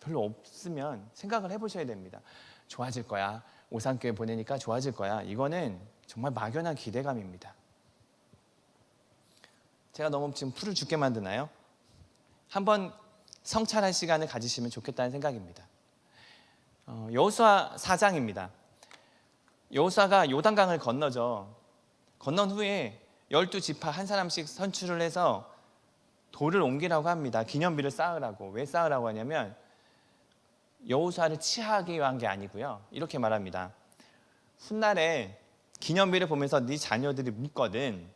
Speaker 1: 별로 없으면 생각을 해보셔야 됩니다. 좋아질 거야. 오산교회 보내니까 좋아질 거야. 이거는 정말 막연한 기대감입니다. 제가 너무 지금 풀을 죽게 만드나요? 한번 성찰할 시간을 가지시면 좋겠다는 생각입니다. 여호수아 4장입니다. 여호수아가 요단강을 건너죠. 건넌 후에 12지파 한 사람씩 선출을 해서 돌을 옮기라고 합니다. 기념비를 쌓으라고. 왜 쌓으라고 하냐면 여호수아를 치하하기 위한 게 아니고요. 이렇게 말합니다. 훗날에 기념비를 보면서 네 자녀들이 묻거든.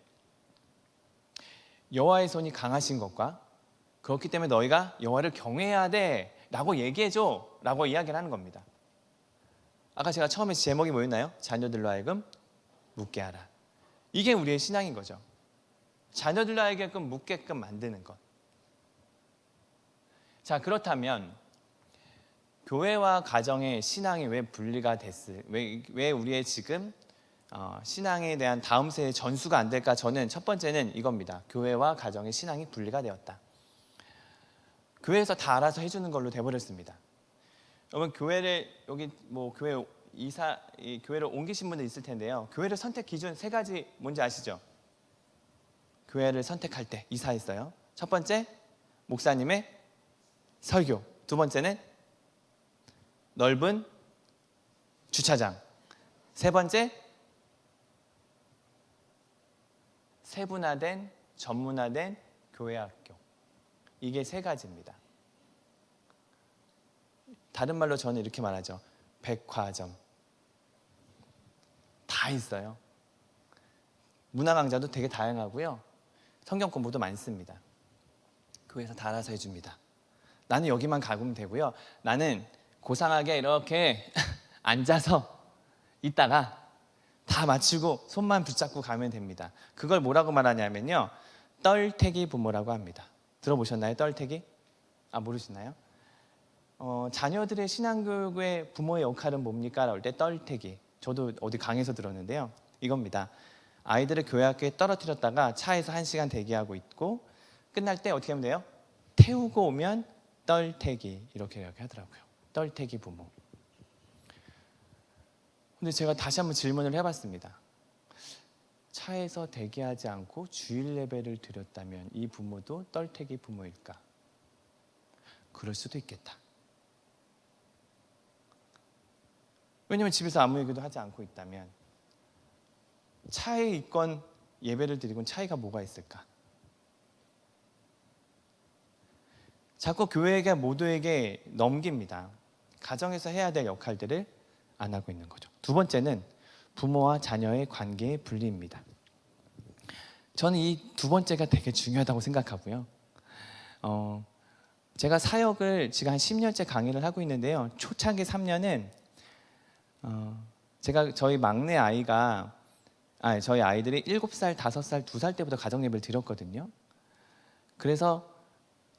Speaker 1: 여호와의 손이 강하신 것과 그렇기 때문에 너희가 여호와를 경외해야 돼 라고 얘기해줘 라고 이야기를 하는 겁니다. 아까 제가 처음에 제목이 뭐였나요? 자녀들로 하여금 묻게 하라. 이게 우리의 신앙인 거죠. 자녀들로 하여금 묻게끔 만드는 것. 자, 그렇다면 교회와 가정의 신앙이 왜 분리가 왜 우리의 지금 신앙에 대한 다음 세대 전수가 안 될까? 저는 첫 번째는 이겁니다. 교회와 가정의 신앙이 분리가 되었다. 교회에서 다 알아서 해주는 걸로 돼버렸습니다. 여러분, 교회를 여기 교회를 옮기신 분들 있을 텐데요. 교회를 선택 기준 3가지 뭔지 아시죠? 교회를 선택할 때 이사했어요. 첫 번째, 목사님의 설교. 두 번째는 넓은 주차장. 세 번째, 세분화된 전문화된 교회 학교. 이게 3가지입니다. 다른 말로 저는 이렇게 말하죠. 백화점. 다 있어요. 문화 강좌도 되게 다양하고요. 성경 공부도 많습니다. 교회에서 다 알아서 해줍니다. 나는 여기만 가면 되고요. 나는 고상하게 이렇게 앉아서 있다가 다 마치고 손만 붙잡고 가면 됩니다. 그걸 뭐라고 말하냐면요, 떨태기 부모라고 합니다. 들어보셨나요? 떨태기? 모르시나요? 자녀들의 신앙교육의 부모의 역할은 뭡니까? 라고 할 때 떨태기. 저도 어디 강의에서 들었는데요. 이겁니다. 아이들을 교회 학교에 떨어뜨렸다가 차에서 1시간 대기하고 있고 끝날 때 어떻게 하면 돼요? 태우고 오면 떨태기. 이렇게 하더라고요. 떨태기 부모. 근데 제가 다시 한번 질문을 해봤습니다. 차에서 대기하지 않고 주일 예배를 드렸다면 이 부모도 떨태기 부모일까? 그럴 수도 있겠다. 왜냐하면 집에서 아무 얘기도 하지 않고 있다면 차에 있건 예배를 드리건 차이가 뭐가 있을까? 자꾸 교회가 모두에게 넘깁니다. 가정에서 해야 될 역할들을 안 하고 있는 거죠. 두 번째는 부모와 자녀의 관계의 분리입니다. 저는 이 두 번째가 되게 중요하다고 생각하고요. 제가 사역을 지금 한 10년째 강의를 하고 있는데요. 초창기 3년은 제가 저희 막내 아이가 저희 아이들이 7살, 5살, 2살 때부터 가정예배를 드렸거든요. 그래서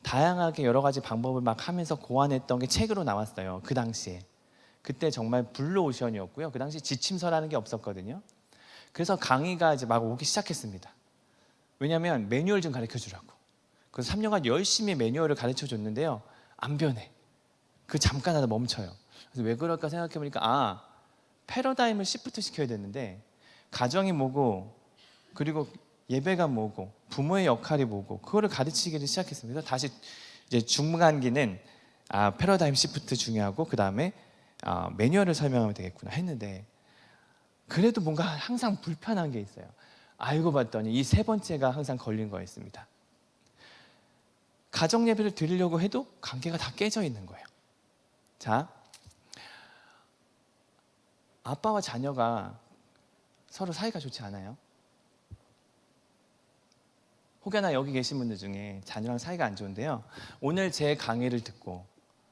Speaker 1: 다양하게 여러 가지 방법을 막 하면서 고안했던 게 책으로 나왔어요. 그 당시에. 그때 정말 블루오션이었고요. 그 당시 지침서라는 게 없었거든요. 그래서 강의가 이제 막 오기 시작했습니다. 왜냐하면 매뉴얼 좀 가르쳐주라고. 그래서 3년간 열심히 매뉴얼을 가르쳐줬는데요. 안 변해. 그 잠깐 하다 멈춰요. 그래서 왜 그럴까 생각해보니까 패러다임을 시프트 시켜야 되는데 가정이 뭐고 그리고 예배가 뭐고 부모의 역할이 뭐고 그거를 가르치기를 시작했습니다. 그래서 다시 이제 중간기는 패러다임 시프트 중요하고 그 다음에 매뉴얼을 설명하면 되겠구나 했는데 그래도 뭔가 항상 불편한 게 있어요. 알고 봤더니 이 세 번째가 항상 걸린 거였습니다. 가정 예배를 드리려고 해도 관계가 다 깨져 있는 거예요. 자, 아빠와 자녀가 서로 사이가 좋지 않아요? 혹여나 여기 계신 분들 중에 자녀랑 사이가 안 좋은데요, 오늘 제 강의를 듣고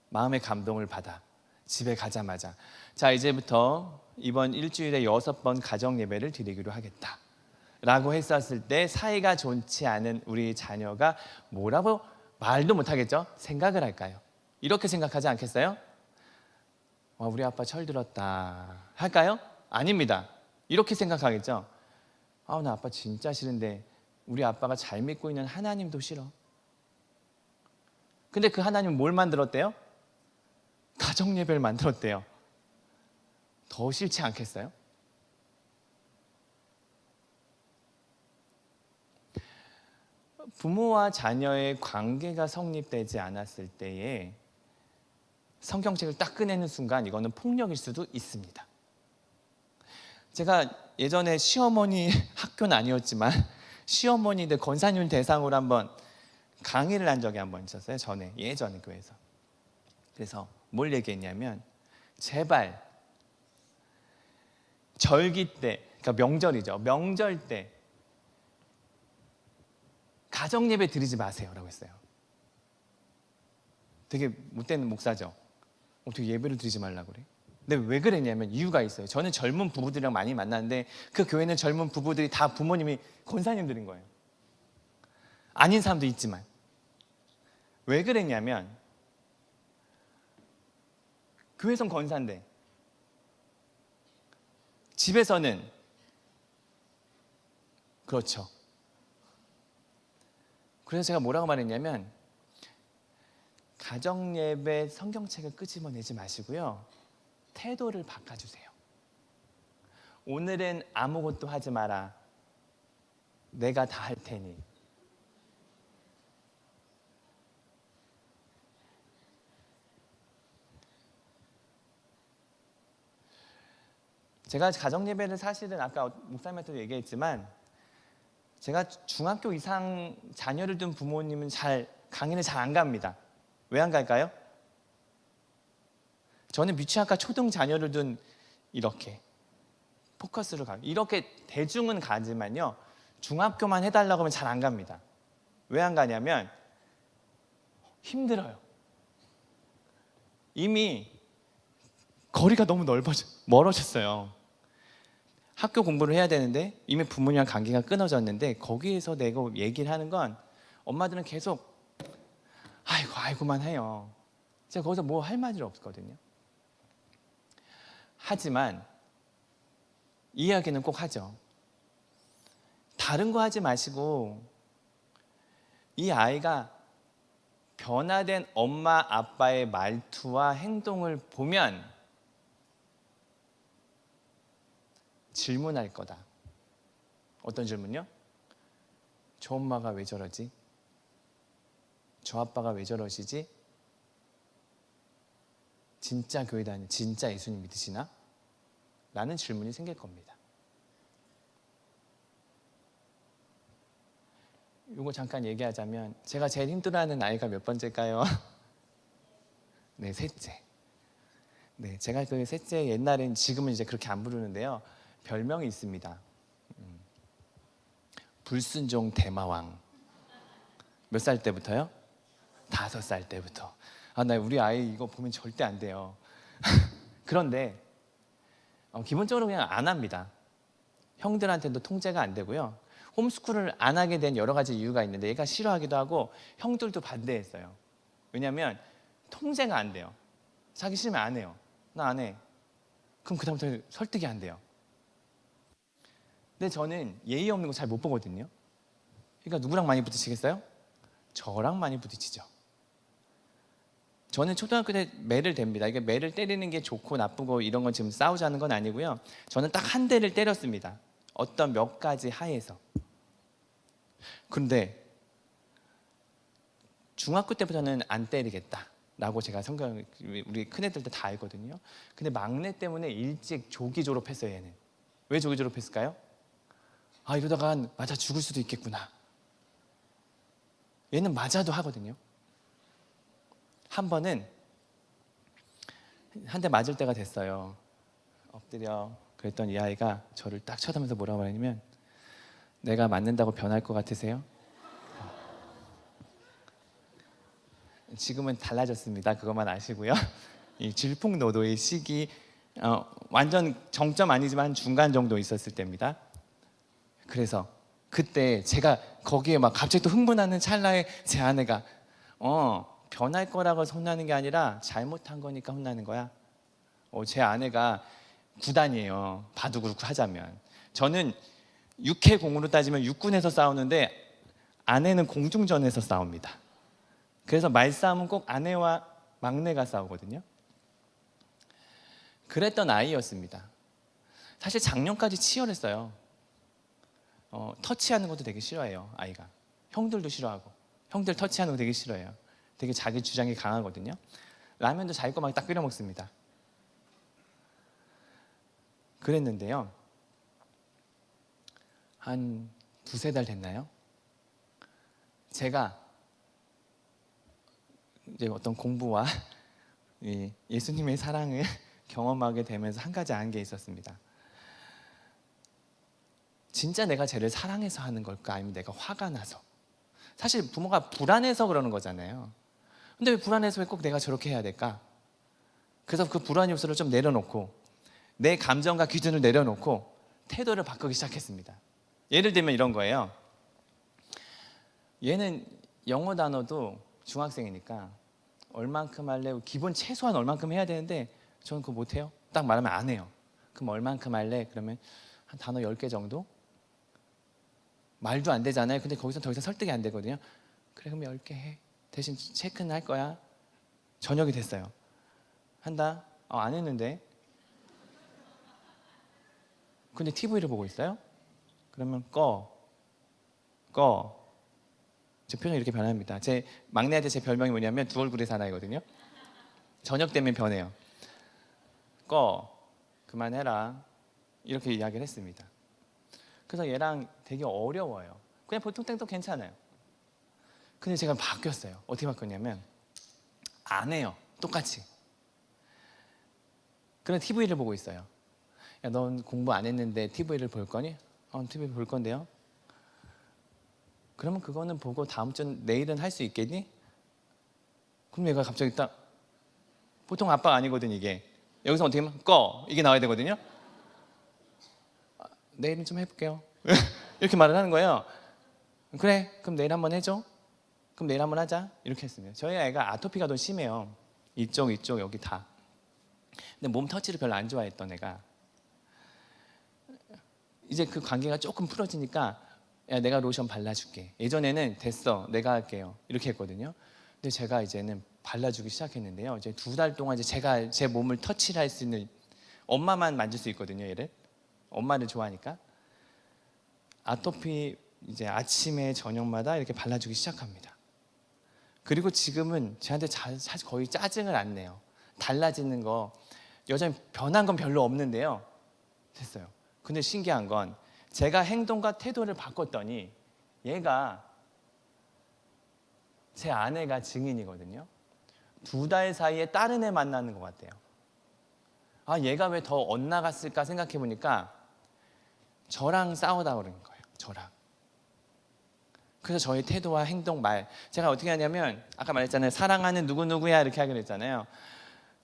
Speaker 1: 마음의 감동을 받아 집에 가자마자 자, 이제부터 이번 일주일에 6번 가정 예배를 드리기로 하겠다 라고 했었을 때 사이가 좋지 않은 우리 자녀가 뭐라고 말도 못하겠죠? 생각을 할까요? 이렇게 생각하지 않겠어요? 와, 우리 아빠 철들었다 할까요? 아닙니다. 이렇게 생각하겠죠? 아, 나 아빠 진짜 싫은데 우리 아빠가 잘 믿고 있는 하나님도 싫어. 근데 그 하나님은 뭘 만들었대요? 가정 예배를 만들었대요. 더 싫지 않겠어요? 부모와 자녀의 관계가 성립되지 않았을 때에 성경책을 딱 꺼내는 순간 이거는 폭력일 수도 있습니다. 제가 예전에 시어머니 학교는 아니었지만 시어머니들 권사님 대상으로 한번 강의를 한 적이 한번 있었어요. 예전에 교회에서. 그래서 뭘 얘기했냐면 제발 절기 때, 그러니까 명절이죠. 명절 때 가정 예배 드리지 마세요라고 했어요. 되게 못된 목사죠. 어떻게 예배를 드리지 말라고 그래? 근데 왜 그랬냐면 이유가 있어요. 저는 젊은 부부들이랑 많이 만났는데 그 교회는 젊은 부부들이 다 부모님이 권사님들인 거예요. 아닌 사람도 있지만. 왜 그랬냐면 교회선 권사인데 집에서는 그렇죠. 그래서 제가 뭐라고 말했냐면 가정예배 성경책을 끄집어내지 마시고요, 태도를 바꿔주세요. 오늘은 아무것도 하지 마라. 내가 다 할 테니. 제가 가정예배를 사실은 아까 목사님한테도 얘기했지만 제가 중학교 이상 자녀를 둔 부모님은 강의를 잘 안 갑니다. 왜 안 갈까요? 저는 유치학과 초등 자녀를 둔 이렇게 포커스를 가요. 이렇게 대중은 가지만요, 중학교만 해달라고 하면 잘 안 갑니다. 왜 안 가냐면 힘들어요. 이미 거리가 너무 멀어졌어요. 학교 공부를 해야 되는데 이미 부모님이랑 관계가 끊어졌는데 거기에서 내가 얘기를 하는 건 엄마들은 계속 아이고만 해요. 제가 거기서 뭐 할 말이 없거든요. 하지만 이야기는 꼭 하죠. 다른 거 하지 마시고 이 아이가 변화된 엄마 아빠의 말투와 행동을 보면 질문할 거다. 어떤 질문요? 저 엄마가 왜 저러지? 저 아빠가 왜 저러시지? 진짜 교회 다니는, 진짜 예수님 믿으시나? 라는 질문이 생길 겁니다. 이거 잠깐 얘기하자면 제가 제일 힘들어하는 아이가 몇 번째일까요? 네, 셋째. 네, 제가 그 셋째 옛날엔, 지금은 이제 그렇게 안 부르는데요, 별명이 있습니다. 불순종 대마왕. 몇 살 때부터요? 5살 때부터. 나 우리 아이 이거 보면 절대 안 돼요. 그런데 기본적으로 그냥 안 합니다. 형들한테도 통제가 안 되고요. 홈스쿨을 안 하게 된 여러 가지 이유가 있는데 얘가 싫어하기도 하고 형들도 반대했어요. 왜냐하면 통제가 안 돼요. 자기 싫으면 안 해요. 나 안 해. 그럼 그다음부터 설득이 안 돼요. 근데 저는 예의 없는 거 잘 못 보거든요. 그러니까 누구랑 많이 부딪히겠어요? 저랑 많이 부딪히죠. 저는 초등학교 때 매를 댑니다. 이게 매를 때리는 게 좋고 나쁘고 이런 건 지금 싸우자는 건 아니고요. 저는 딱 한 대를 때렸습니다. 어떤 몇 가지 하에서. 그런데 중학교 때부터는 안 때리겠다라고 제가 우리 큰애들 때 다 알거든요. 근데 막내 때문에 일찍 조기 졸업했어요, 얘는. 왜 조기 졸업했을까요? 아, 이러다가 맞아 죽을 수도 있겠구나. 얘는 맞아도 하거든요. 한 번은 한 대 맞을 때가 됐어요. 엎드려. 그랬더니 이 아이가 저를 딱 쳐다보면서 뭐라고 말하냐면, 내가 맞는다고 변할 것 같으세요? 지금은 달라졌습니다. 그것만 아시고요. 이 질풍노도의 시기, 완전 정점 아니지만 중간 정도 있었을 때입니다. 그래서 그때 제가 거기에 막 갑자기 또 흥분하는 찰나에 제 아내가 변할 거라고 혼나는 게 아니라 잘못한 거니까 혼나는 거야. 제 아내가 구단이에요. 바둑으로 하자면. 저는 육해공으로 따지면 육군에서 싸우는데 아내는 공중전에서 싸웁니다. 그래서 말싸움은 꼭 아내와 막내가 싸우거든요. 그랬던 아이였습니다. 사실 작년까지 치열했어요. 터치하는 것도 되게 싫어해요, 아이가. 형들도 싫어하고, 형들 터치하는 거 되게 싫어해요. 되게 자기 주장이 강하거든요. 라면도 자기 거 막 딱 끓여 먹습니다. 그랬는데요, 한 두세 달 됐나요? 제가 이제 어떤 공부와 예수님의 사랑을 경험하게 되면서 한 가지 안 게 있었습니다. 진짜 내가 쟤를 사랑해서 하는 걸까? 아니면 내가 화가 나서? 사실 부모가 불안해서 그러는 거잖아요. 근데 왜 불안해서 왜 꼭 내가 저렇게 해야 될까? 그래서 그 불안 요소를 좀 내려놓고 내 감정과 기준을 내려놓고 태도를 바꾸기 시작했습니다. 예를 들면 이런 거예요. 얘는 영어 단어도 중학생이니까 얼만큼 할래? 기본 최소한 얼만큼 해야 되는데 저는 그거 못해요. 딱 말하면 안 해요. 그럼 얼만큼 할래? 그러면 한 단어 10개 정도? 말도 안 되잖아요. 근데 거기서 더 이상 설득이 안 되거든요. 그래, 그럼 10개 해. 대신 체크는 할 거야. 저녁이 됐어요. 한다? 안 했는데. 근데 TV를 보고 있어요? 그러면 꺼. 제 표정이 이렇게 변합니다. 제 막내한테 제 별명이 뭐냐면 두 얼굴의 사나이거든요. 저녁 되면 변해요. 꺼. 그만해라. 이렇게 이야기를 했습니다. 그래서 얘랑 되게 어려워요. 그냥 보통 땡도 괜찮아요. 근데 제가 바뀌었어요. 어떻게 바뀌었냐면 안 해요. 똑같이. 그럼 TV를 보고 있어요. 야, 넌 공부 안 했는데 TV를 볼 거니? TV 볼 건데요. 그러면 그거는 보고 다음 주 내일은 할 수 있겠니? 그럼 얘가 갑자기 딱, 보통 아빠가 아니거든 이게. 여기서 어떻게 하면 꺼 이게 나와야 되거든요. 내일은 좀 해볼게요. 이렇게 말을 하는 거예요. 그래, 그럼 내일 한번 해줘. 그럼 내일 한번 하자. 이렇게 했습니다. 저희 아이가 아토피가 더 심해요. 이쪽 여기 다. 근데 몸 터치를 별로 안 좋아했던 애가 이제 그 관계가 조금 풀어지니까, 야, 내가 로션 발라줄게. 예전에는 됐어, 내가 할게요. 이렇게 했거든요. 근데 제가 이제는 발라주기 시작했는데요. 이제 2달 동안 이제 제가 제 몸을 터치를 할 수 있는, 엄마만 만질 수 있거든요, 얘를. 엄마를 좋아하니까. 아토피 이제 아침에 저녁마다 이렇게 발라주기 시작합니다. 그리고 지금은 저한테 사실 거의 짜증을 안 내요. 달라지는 거 여전히 변한 건 별로 없는데요. 됐어요. 근데 신기한 건 제가 행동과 태도를 바꿨더니 얘가, 제 아내가 증인이거든요. 2달 사이에 다른 애 만나는 것 같아요. 얘가 왜 더 엇나갔을까 생각해 보니까 저랑 싸우다 그런 거예요. 저랑. 그래서 저의 태도와 행동, 말, 제가 어떻게 하냐면 아까 말했잖아요. 사랑하는 누구누구야 이렇게 하기로 했잖아요.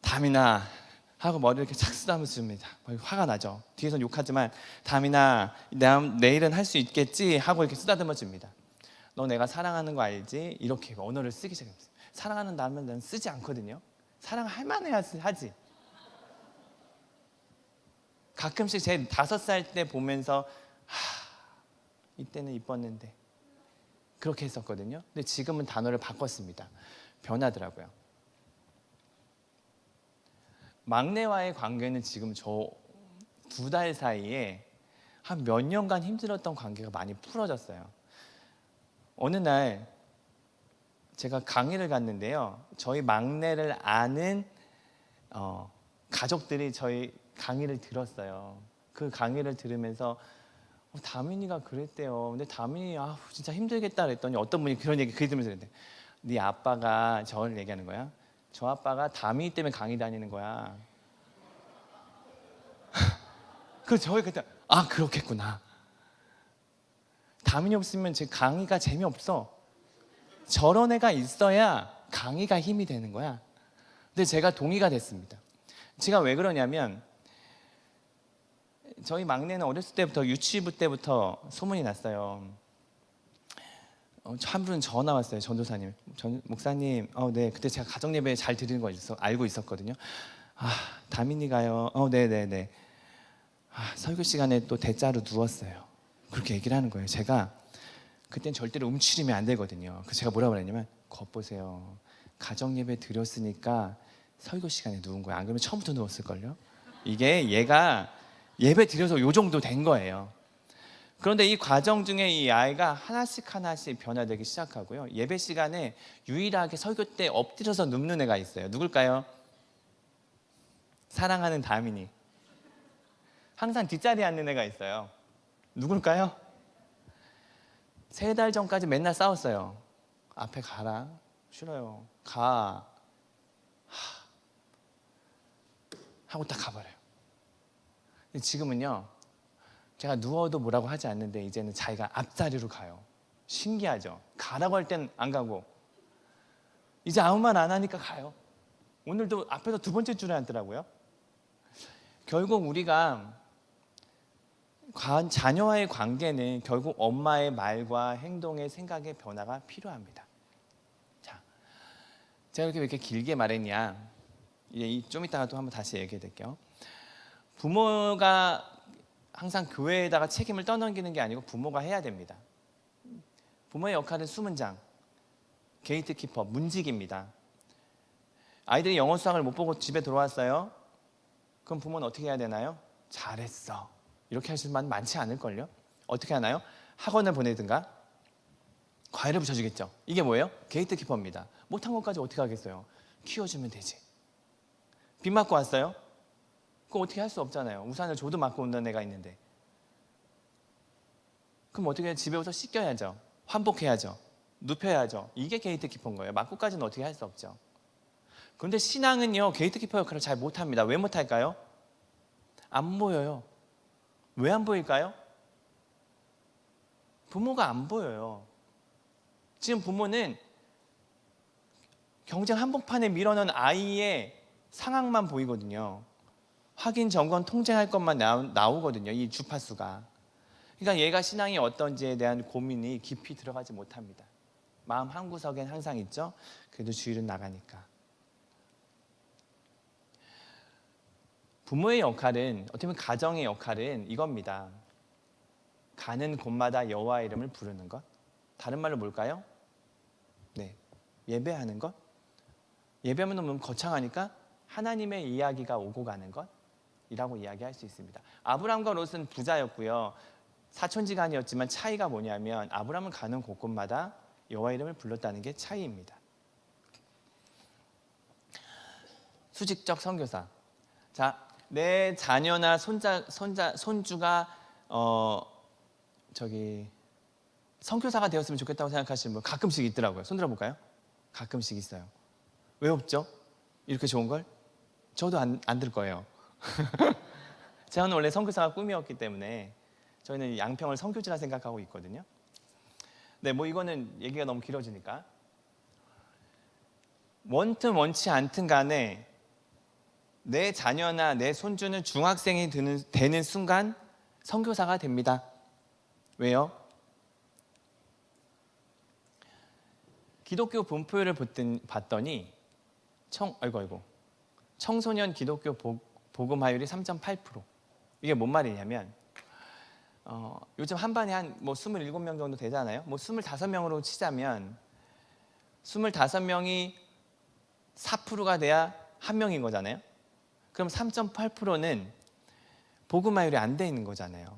Speaker 1: 담이나 하고 머리를 이렇게 착 쓰다듬어 줍니다. 화가 나죠. 뒤에서 욕하지만 담이나 내일은 할 수 있겠지 하고 이렇게 쓰다듬어 줍니다. 너 내가 사랑하는 거 알지? 이렇게 언어를 쓰기 시작했어요. 사랑하는 다음에 난 쓰지 않거든요. 사랑할 만해야 하지. 가끔씩 제 5살 때 보면서 이때는 이뻤는데 그렇게 했었거든요. 근데 지금은 단어를 바꿨습니다. 변하더라고요. 막내와의 관계는 지금 저 2달 사이에 한 몇 년간 힘들었던 관계가 많이 풀어졌어요. 어느 날 제가 강의를 갔는데요. 저희 막내를 아는 가족들이 저희 강의를 들었어요. 그 강의를 들으면서 다민이가 그랬대요. 근데 다민이 진짜 힘들겠다 그랬더니 어떤 분이 그런 얘기 들으면서 그랬대. 네 아빠가 저를 얘기하는 거야. 저 아빠가 다민이 때문에 강의 다니는 거야. 그래서 저희 그때 그렇겠구나. 다민이 없으면 제 강의가 재미없어. 저런 애가 있어야 강의가 힘이 되는 거야. 근데 제가 동의가 됐습니다. 제가 왜 그러냐면 저희 막내는 어렸을 때부터 유치부 때부터 소문이 났어요. 한 분은 전화 왔어요. 전도사님, 목사님, 네, 그때 제가 가정 예배 잘 드리는 거 알고 있었거든요. 다민이가요. 네네네. 설교 시간에 또 대자로 누웠어요. 그렇게 얘기를 하는 거예요. 제가 그땐 절대로 움츠리면 안 되거든요. 그래서 제가 뭐라고 그랬냐면, 겉보세요. 가정 예배 드렸으니까 설교 시간에 누운 거예요. 안 그러면 처음부터 누웠을걸요. 이게 얘가 예배 드려서 요 정도 된 거예요. 그런데 이 과정 중에 이 아이가 하나씩 변화되기 시작하고요. 예배 시간에 유일하게 설교 때 엎드려서 눕는 애가 있어요. 누굴까요? 사랑하는 다민이. 항상 뒷자리에 앉는 애가 있어요. 누굴까요? 3달 전까지 맨날 싸웠어요. 앞에 가라. 싫어요. 가. 하고 딱 가버려요. 지금은요, 제가 누워도 뭐라고 하지 않는데 이제는 자기가 앞자리로 가요. 신기하죠? 가라고 할 땐 안 가고 이제 아무 말 안 하니까 가요. 오늘도 앞에서 2번째 줄에 앉더라고요. 결국 우리가 자녀와의 관계는 결국 엄마의 말과 행동의 생각의 변화가 필요합니다. 자, 제가 이렇게 길게 말했냐, 좀 이따가 또 한번 다시 얘기해 드릴게요. 부모가 항상 교회에다가 책임을 떠넘기는 게 아니고 부모가 해야 됩니다. 부모의 역할은 수문장, 게이트키퍼, 문직입니다. 아이들이 영어 수학을 못 보고 집에 돌아왔어요. 그럼 부모는 어떻게 해야 되나요? 잘했어. 이렇게 할 수만 많지 않을걸요? 어떻게 하나요? 학원을 보내든가 과외를 붙여주겠죠. 이게 뭐예요? 게이트키퍼입니다. 못한 것까지 어떻게 하겠어요? 키워주면 되지. 비 맞고 왔어요? 그거 어떻게 할 수 없잖아요. 우산을 줘도 맞고 온다는 애가 있는데. 그럼 어떻게 해요? 집에 와서 씻겨야죠. 환복해야죠. 눕혀야죠. 이게 게이트키퍼인 거예요. 맞고까지는 어떻게 할 수 없죠. 그런데 신앙은요, 게이트키퍼 역할을 잘 못합니다. 왜 못할까요? 안 보여요. 왜 안 보일까요? 부모가 안 보여요. 지금 부모는 경쟁 한복판에 밀어넣은 아이의 상황만 보이거든요. 확인, 점검, 통제할 것만 나오거든요. 이 주파수가. 그러니까 얘가 신앙이 어떤지에 대한 고민이 깊이 들어가지 못합니다. 마음 한구석엔 항상 있죠. 그래도 주일은 나가니까. 부모의 역할은, 어떻게 보면 가정의 역할은 이겁니다. 가는 곳마다 여호와의 이름을 부르는 것. 다른 말로 뭘까요? 네, 예배하는 것. 예배하면 너무 거창하니까 하나님의 이야기가 오고 가는 것이라고 이야기할 수 있습니다. 아브람과 롯은 부자였고요. 사촌지간이었지만 차이가 뭐냐면 아브람은 가는 곳곳마다 여호와의 이름을 불렀다는 게 차이입니다. 수직적 선교사. 자, 내 자녀나 손주가 선교사가 되었으면 좋겠다고 생각하시는 분 가끔씩 있더라고요. 손 들어볼까요? 가끔씩 있어요. 왜 없죠? 이렇게 좋은 걸? 저도 안 들 거예요. 저는 원래 선교사가 꿈이었기 때문에 저희는 양평을 선교지라 생각하고 있거든요. 네, 이거는 얘기가 너무 길어지니까. 원튼 원치 않든 간에 내 자녀나 내 손주는 중학생이 되는 순간 선교사가 됩니다. 왜요? 기독교 분포율을 봤더니 청소년 기독교 복음화율이 3.8%. 이게 뭔 말이냐면 요즘 한 반에 한 27명 정도 되잖아요. 25명으로 치자면 25명이 4%가 돼야 한 명인 거잖아요. 그럼 3.8%는 복음화율이 안 돼 있는 거잖아요.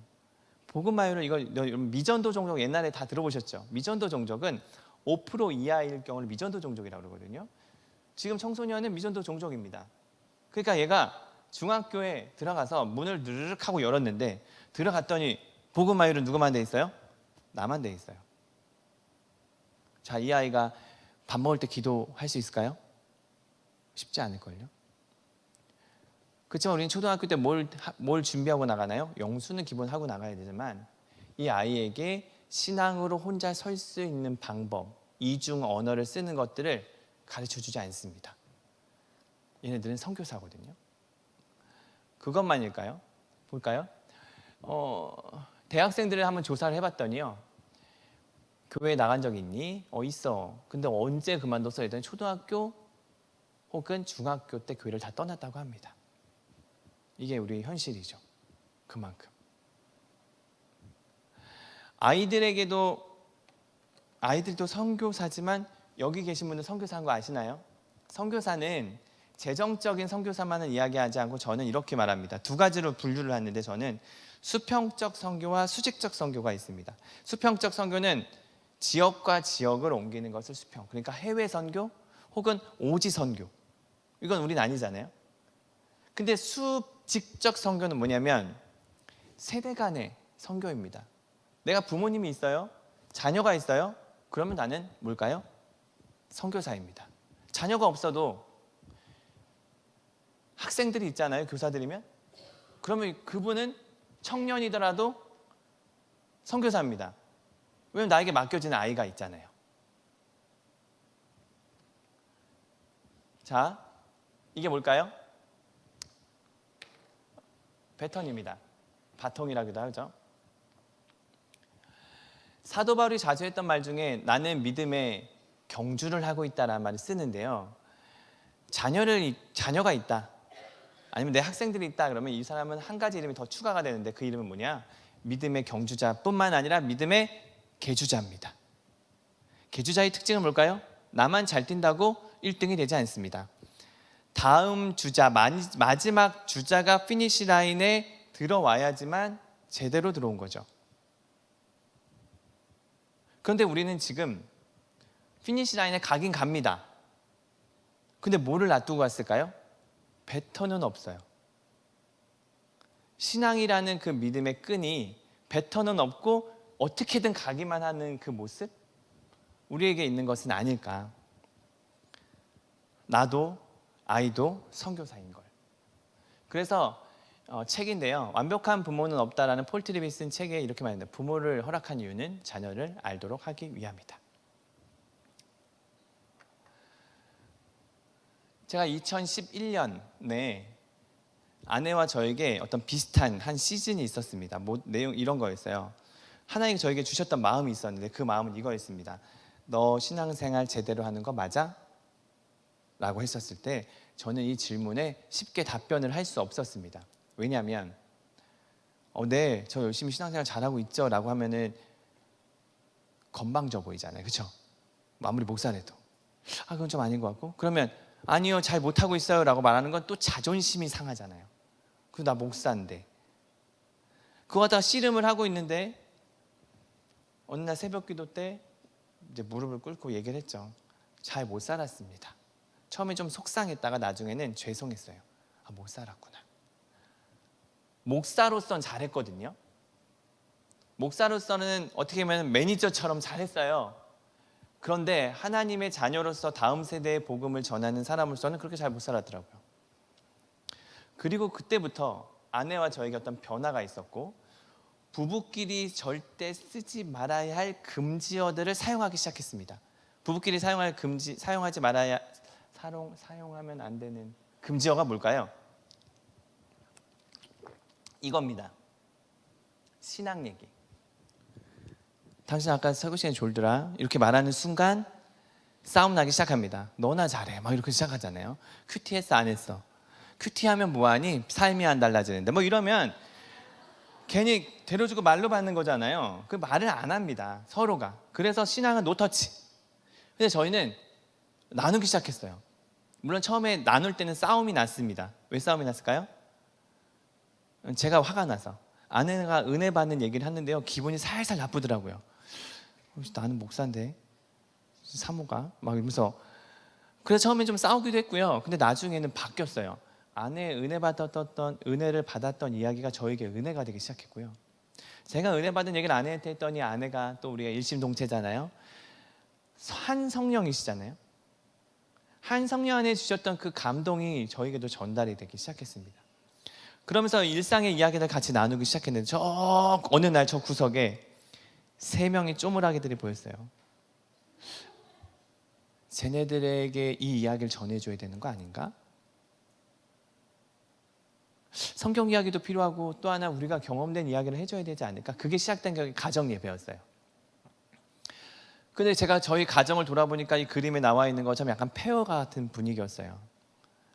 Speaker 1: 복음화율을 이걸 미전도 종족 옛날에 다 들어보셨죠? 미전도 종족은 5% 이하일 경우를 미전도 종족이라고 그러거든요. 지금 청소년은 미전도 종족입니다. 그러니까 얘가 중학교에 들어가서 문을 누르륵 하고 열었는데 들어갔더니 복음화율은 누구만 돼 있어요? 나만 돼 있어요. 자, 이 아이가 밥 먹을 때 기도할 수 있을까요? 쉽지 않을걸요. 그렇지만 우리는 초등학교 때 뭘 준비하고 나가나요? 영수는 기본 하고 나가야 되지만 이 아이에게 신앙으로 혼자 설 수 있는 방법, 이중 언어를 쓰는 것들을 가르쳐주지 않습니다. 얘네들은 선교사거든요. 그것만일까요? 볼까요? 대학생들을 한번 조사를 해봤더니요, 교회에 나간 적 있니? 있어. 근데 언제 그만뒀어? 했더니 초등학교 혹은 중학교 때 교회를 다 떠났다고 합니다. 이게 우리의 현실이죠. 그만큼. 아이들도 선교사지만 여기 계신 분들 선교사인 거 아시나요? 선교사는 재정적인 선교사만을 이야기하지 않고 저는 이렇게 말합니다. 두 가지로 분류를 하는데 저는 수평적 선교와 수직적 선교가 있습니다. 수평적 선교는 지역과 지역을 옮기는 것을 수평, 그러니까 해외 선교 혹은 오지 선교, 이건 우린 아니잖아요. 근데 수직적 선교는 뭐냐면 세대 간의 선교입니다. 내가 부모님이 있어요, 자녀가 있어요, 그러면 나는 뭘까요? 선교사입니다. 자녀가 없어도 학생들이 있잖아요, 교사들이면. 그러면 그분은 청년이더라도 선교사입니다. 왜냐면 나에게 맡겨지는 아이가 있잖아요. 자, 이게 뭘까요? 배턴입니다. 바통이라기도 하죠. 사도 바울이 자주 했던 말 중에 나는 믿음의 경주를 하고 있다라는 말을 쓰는데요, 자녀가 있다, 아니면 내 학생들이 있다 그러면 이 사람은 한 가지 이름이 더 추가가 되는데 그 이름은 뭐냐? 믿음의 경주자뿐만 아니라 믿음의 계주자입니다. 계주자의 특징은 뭘까요? 나만 잘 뛴다고 1등이 되지 않습니다. 다음 주자, 마지막 주자가 피니시 라인에 들어와야지만 제대로 들어온 거죠. 그런데 우리는 지금 피니시 라인에 가긴 갑니다. 근데 뭐를 놔두고 갔을까요? 배터는 없어요. 신앙이라는 그 믿음의 끈이 배터는 없고 어떻게든 가기만 하는 그 모습, 우리에게 있는 것은 아닐까. 나도 아이도 선교사인 걸. 그래서 책인데요, 완벽한 부모는 없다라는 폴 트립이 쓴 책에 이렇게 말합니다. 부모를 허락한 이유는 자녀를 알도록 하기 위함이다. 제가 2011년에 아내와 저에게 어떤 비슷한 한 시즌이 있었습니다. 내용 이런 거였어요. 하나님이 저에게 주셨던 마음이 있었는데 그 마음은 이거였습니다. 너 신앙생활 제대로 하는 거 맞아? 라고 했었을 때 저는 이 질문에 쉽게 답변을 할 수 없었습니다. 왜냐하면 네, 저 열심히 신앙생활 잘하고 있죠 라고 하면은 건방져 보이잖아요. 그렇죠? 아무리 목사래도 그건 좀 아닌 것 같고, 그러면 아니요, 잘 못하고 있어요 라고 말하는 건 또 자존심이 상하잖아요. 나 목사인데. 그거 갖다가 씨름을 하고 있는데 어느 날 새벽 기도 때 이제 무릎을 꿇고 얘기를 했죠. 잘 못 살았습니다. 처음에 좀 속상했다가 나중에는 죄송했어요. 못 살았구나. 목사로서는 잘했거든요. 목사로서는 어떻게 보면 매니저처럼 잘했어요. 그런데 하나님의 자녀로서 다음 세대의 복음을 전하는 사람으로서는 그렇게 잘 못 살았더라고요. 그리고 그때부터 아내와 저에게 어떤 변화가 있었고, 부부끼리 절대 쓰지 말아야 할 금지어들을 사용하기 시작했습니다. 부부끼리 사용하지 말아야 사용하면 안 되는 금지어가 뭘까요? 이겁니다. 신앙 얘기. 당신 아까 설교 시간에 졸더라 이렇게 말하는 순간 싸움 나기 시작합니다. 너나 잘해 막 이렇게 시작하잖아요. QTS 안 했어. QT하면 뭐하니? 삶이 안 달라지는데 뭐 이러면 괜히 데려주고 말로 받는 거잖아요. 그 말을 안 합니다, 서로가. 그래서 신앙은 노터치. 근데 저희는 나누기 시작했어요. 물론 처음에 나눌 때는 싸움이 났습니다. 왜 싸움이 났을까요? 제가 화가 나서. 아내가 은혜 받는 얘기를 하는데요, 기분이 살살 나쁘더라고요. 나는 목사인데 사모가 막 이러면서. 그래서 처음에 좀 싸우기도 했고요. 근데 나중에는 바뀌었어요. 은혜를 받았던 이야기가 저에게 은혜가 되기 시작했고요. 제가 은혜 받은 얘기를 아내한테 했더니 아내가 또 우리가 일심동체잖아요. 한 성령이시잖아요. 한 성령 안에 주셨던 그 감동이 저에게도 전달이 되기 시작했습니다. 그러면서 일상의 이야기를 같이 나누기 시작했는데 저 어느 날 저 구석에 3명의 쪼물아기들이 보였어요. 쟤네들에게 이 이야기를 전해줘야 되는 거 아닌가? 성경 이야기도 필요하고 또 하나 우리가 경험된 이야기를 해줘야 되지 않을까? 그게 시작된 게 가정 예배였어요. 근데 제가 저희 가정을 돌아보니까 이 그림에 나와 있는 것처럼 약간 폐허 같은 분위기였어요.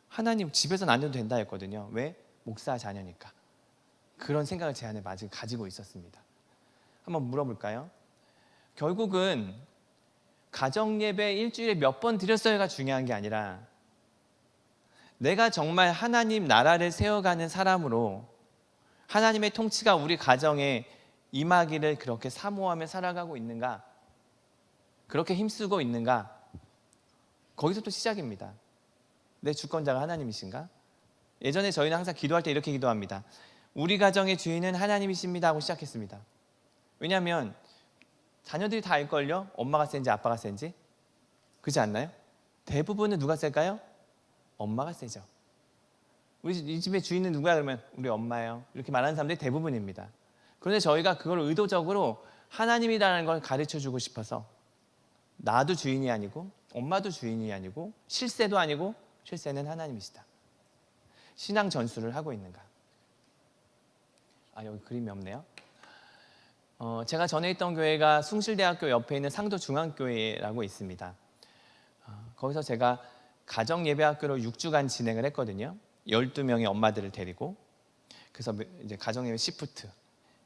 Speaker 1: 하나님 집에서는 안 해도 된다 했거든요. 왜? 목사 자녀니까. 그런 생각을 제 안에 아직 가지고 있었습니다. 한번 물어볼까요? 결국은 가정 예배 일주일에 몇 번 드렸어요가 중요한 게 아니라 내가 정말 하나님 나라를 세워가는 사람으로 하나님의 통치가 우리 가정에 임하기를 그렇게 사모하며 살아가고 있는가? 그렇게 힘쓰고 있는가? 거기서 또 시작입니다. 내 주권자가 하나님이신가? 예전에 저희는 항상 기도할 때 이렇게 기도합니다. 우리 가정의 주인은 하나님이십니다 하고 시작했습니다. 왜냐하면 자녀들이 다 알걸요? 엄마가 센지 아빠가 센지. 그렇지 않나요? 대부분은 누가 셀까요? 엄마가 세죠. 우리 이 집의 주인은 누구야? 그러면 우리 엄마예요. 이렇게 말하는 사람들이 대부분입니다. 그런데 저희가 그걸 의도적으로 하나님이라는 걸 가르쳐주고 싶어서 나도 주인이 아니고 엄마도 주인이 아니고 실세도 아니고 실세는 하나님이시다. 신앙 전수를 하고 있는가? 여기 그림이 없네요. 제가 전에 있던 교회가 숭실대학교 옆에 있는 상도중앙교회라고 있습니다. 거기서 제가 가정예배학교로 6주간 진행을 했거든요. 12명의 엄마들을 데리고. 그래서 이제 가정예배 시프트,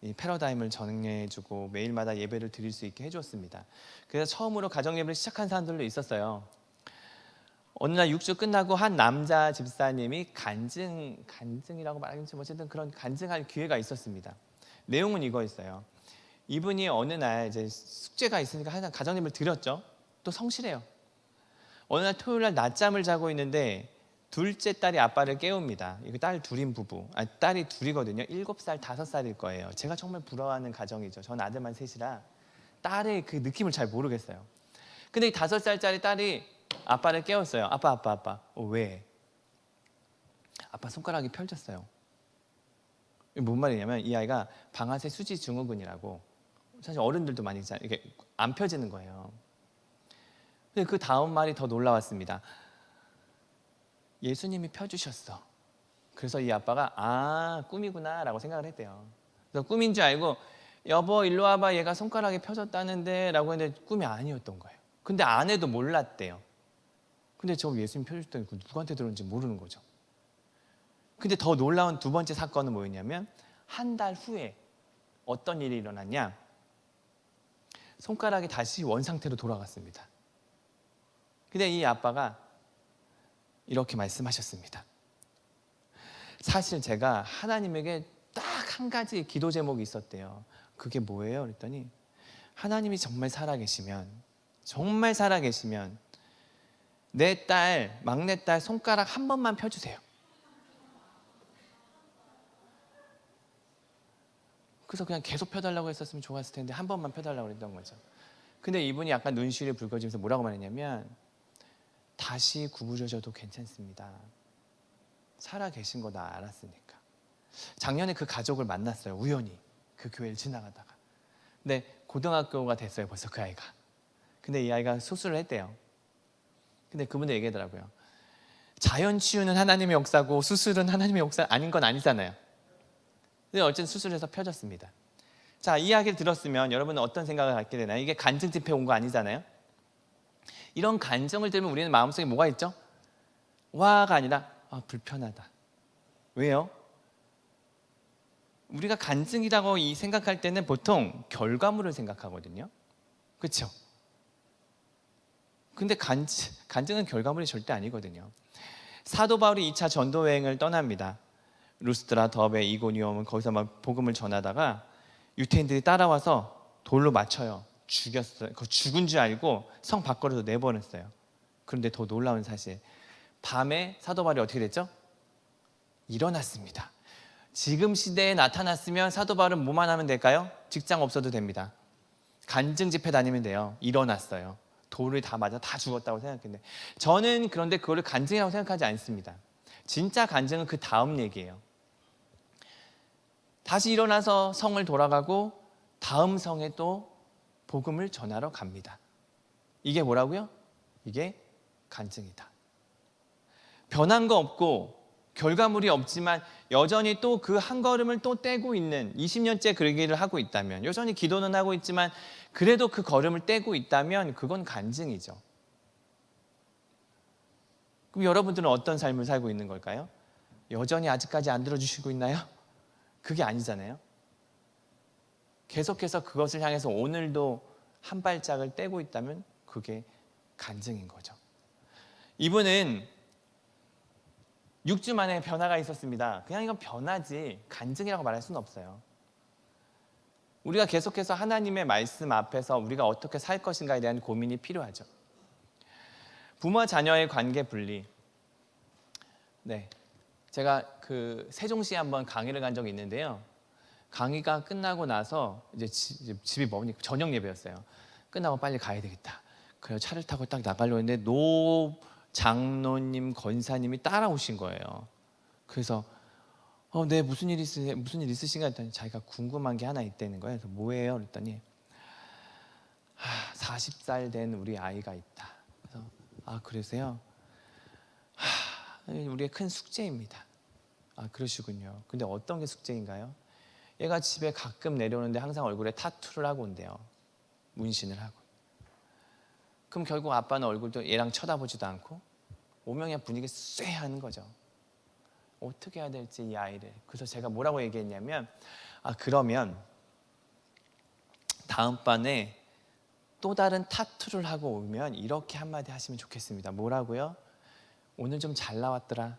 Speaker 1: 이 패러다임을 정해주고 매일마다 예배를 드릴 수 있게 해줬습니다. 그래서 처음으로 가정예배를 시작한 사람들도 있었어요. 어느 날 6주 끝나고 한 남자 집사님이 간증이라고 말하는지 어쨌든 그런 간증할 기회가 있었습니다. 내용은 이거였어요. 이분이 어느 날 이제 숙제가 있으니까 항상 가정예배를 드렸죠. 또 성실해요. 어느 날 토요일 날 낮잠을 자고 있는데 둘째 딸이 아빠를 깨웁니다. 이거 딸 둘인 부부. 딸이 둘이거든요. 7살, 5살일 거예요. 제가 정말 부러워하는 가정이죠. 전 아들만 셋이라 딸의 그 느낌을 잘 모르겠어요. 근데 이 5살짜리 딸이 아빠를 깨웠어요. 아빠. 왜? 아빠 손가락이 펼쳤어요. 이게 뭔 말이냐면 이 아이가 방아쇠 수지 증후군이라고, 사실 어른들도 많이 있잖아요. 이게 안 펴지는 거예요. 근데 그 다음 말이 더 놀라웠습니다. 예수님이 펴주셨어. 그래서 이 아빠가 꿈이구나 라고 생각을 했대요. 그래서 꿈인 줄 알고 여보 일로 와봐, 얘가 손가락이 펴졌다는데 라고 했는데 꿈이 아니었던 거예요. 근데 아내도 몰랐대요. 근데 저 예수님 펴주셨다니 누구한테 들었는지 모르는 거죠. 근데 더 놀라운 두 번째 사건은 뭐였냐면 한 달 후에 어떤 일이 일어났냐, 손가락이 다시 원상태로 돌아갔습니다. 근데 이 아빠가 이렇게 말씀하셨습니다. 사실 제가 하나님에게 딱 한 가지 기도 제목이 있었대요. 그게 뭐예요? 그랬더니 하나님이 정말 살아계시면 내 딸, 막내딸 손가락 한 번만 펴주세요. 그래서 그냥 계속 펴달라고 했었으면 좋았을 텐데 한 번만 펴달라고 했던 거죠. 근데 이분이 약간 눈시울이 붉어지면서 뭐라고 말했냐면 다시 구부려져도 괜찮습니다. 살아계신 거 나 알았으니까. 작년에 그 가족을 만났어요. 우연히 그 교회를 지나가다가. 근데 고등학교가 됐어요 벌써 그 아이가. 근데 이 아이가 수술을 했대요. 근데 그분도 얘기하더라고요. 자연 치유는 하나님의 역사고 수술은 하나님의 역사 아닌 건 아니잖아요. 근데 어쨌든 수술해서 펴졌습니다. 자, 이 이야기를 들었으면 여러분은 어떤 생각을 갖게 되나요? 이게 간증 집회 온 거 아니잖아요. 이런 간증을 들으면 우리는 마음속에 뭐가 있죠? 와가 아니라 불편하다. 왜요? 우리가 간증이라고 생각할 때는 보통 결과물을 생각하거든요. 그렇죠? 근데 간증은 결과물이 절대 아니거든요. 사도 바울이 2차 전도 여행을 떠납니다. 루스드라, 더베, 이고니움은 거기서 막 복음을 전하다가 유태인들이 따라와서 돌로 맞춰요. 죽였어요. 죽은 줄 알고 성 밖으로 내보냈어요. 그런데 더 놀라운 사실, 밤에 사도 바울이 어떻게 됐죠? 일어났습니다. 지금 시대에 나타났으면 사도 바울은 뭐만 하면 될까요? 직장 없어도 됩니다. 간증 집회 다니면 돼요. 일어났어요. 돌을 다 맞아 다 죽었다고 생각했는데, 저는 그런데 그거를 간증이라고 생각하지 않습니다. 진짜 간증은 그 다음 얘기예요. 다시 일어나서 성을 돌아가고 다음 성에 또 복음을 전하러 갑니다. 이게 뭐라고요? 이게 간증이다. 변한 거 없고 결과물이 없지만 여전히 또 그 한 걸음을 또 떼고 있는, 20년째 그 얘기를 하고 있다면, 여전히 기도는 하고 있지만 그래도 그 걸음을 떼고 있다면 그건 간증이죠. 그럼 여러분들은 어떤 삶을 살고 있는 걸까요? 여전히 아직까지 안 들어주시고 있나요? 그게 아니잖아요. 계속해서 그것을 향해서 오늘도 한 발짝을 떼고 있다면 그게 간증인 거죠. 이분은 6주 만에 변화가 있었습니다. 그냥 이건 변화지 간증이라고 말할 수는 없어요. 우리가 계속해서 하나님의 말씀 앞에서 우리가 어떻게 살 것인가에 대한 고민이 필요하죠. 부모와 자녀의 관계 분리. 네, 제가 그 세종시에 한번 강의를 간 적이 있는데요. 강의가 끝나고 나서 이제 집이 머니까 저녁 예배였어요. 끝나고 빨리 가야 되겠다. 그래서 차를 타고 딱 나가려고 했는데 노 장로님, 권사님이 따라오신 거예요. 그래서 네, 무슨 일 있으신가 했더니 자기가 궁금한 게 하나 있다는 거예요. 그래서 뭐예요? 그랬더니 40살 된 우리 아이가 있다. 그래서 그러세요? 우리의 큰 숙제입니다. 그러시군요. 근데 어떤 게 숙제인가요? 얘가 집에 가끔 내려오는데 항상 얼굴에 타투를 하고 온대요. 문신을 하고. 그럼 결국 아빠는 얼굴도 얘랑 쳐다보지도 않고 오면 그냥 분위기 쎄하는 거죠. 어떻게 해야 될지 이 아이를. 그래서 제가 뭐라고 얘기했냐면 그러면 다음번에 또 다른 타투를 하고 오면 이렇게 한마디 하시면 좋겠습니다. 뭐라고요? 오늘 좀 잘 나왔더라.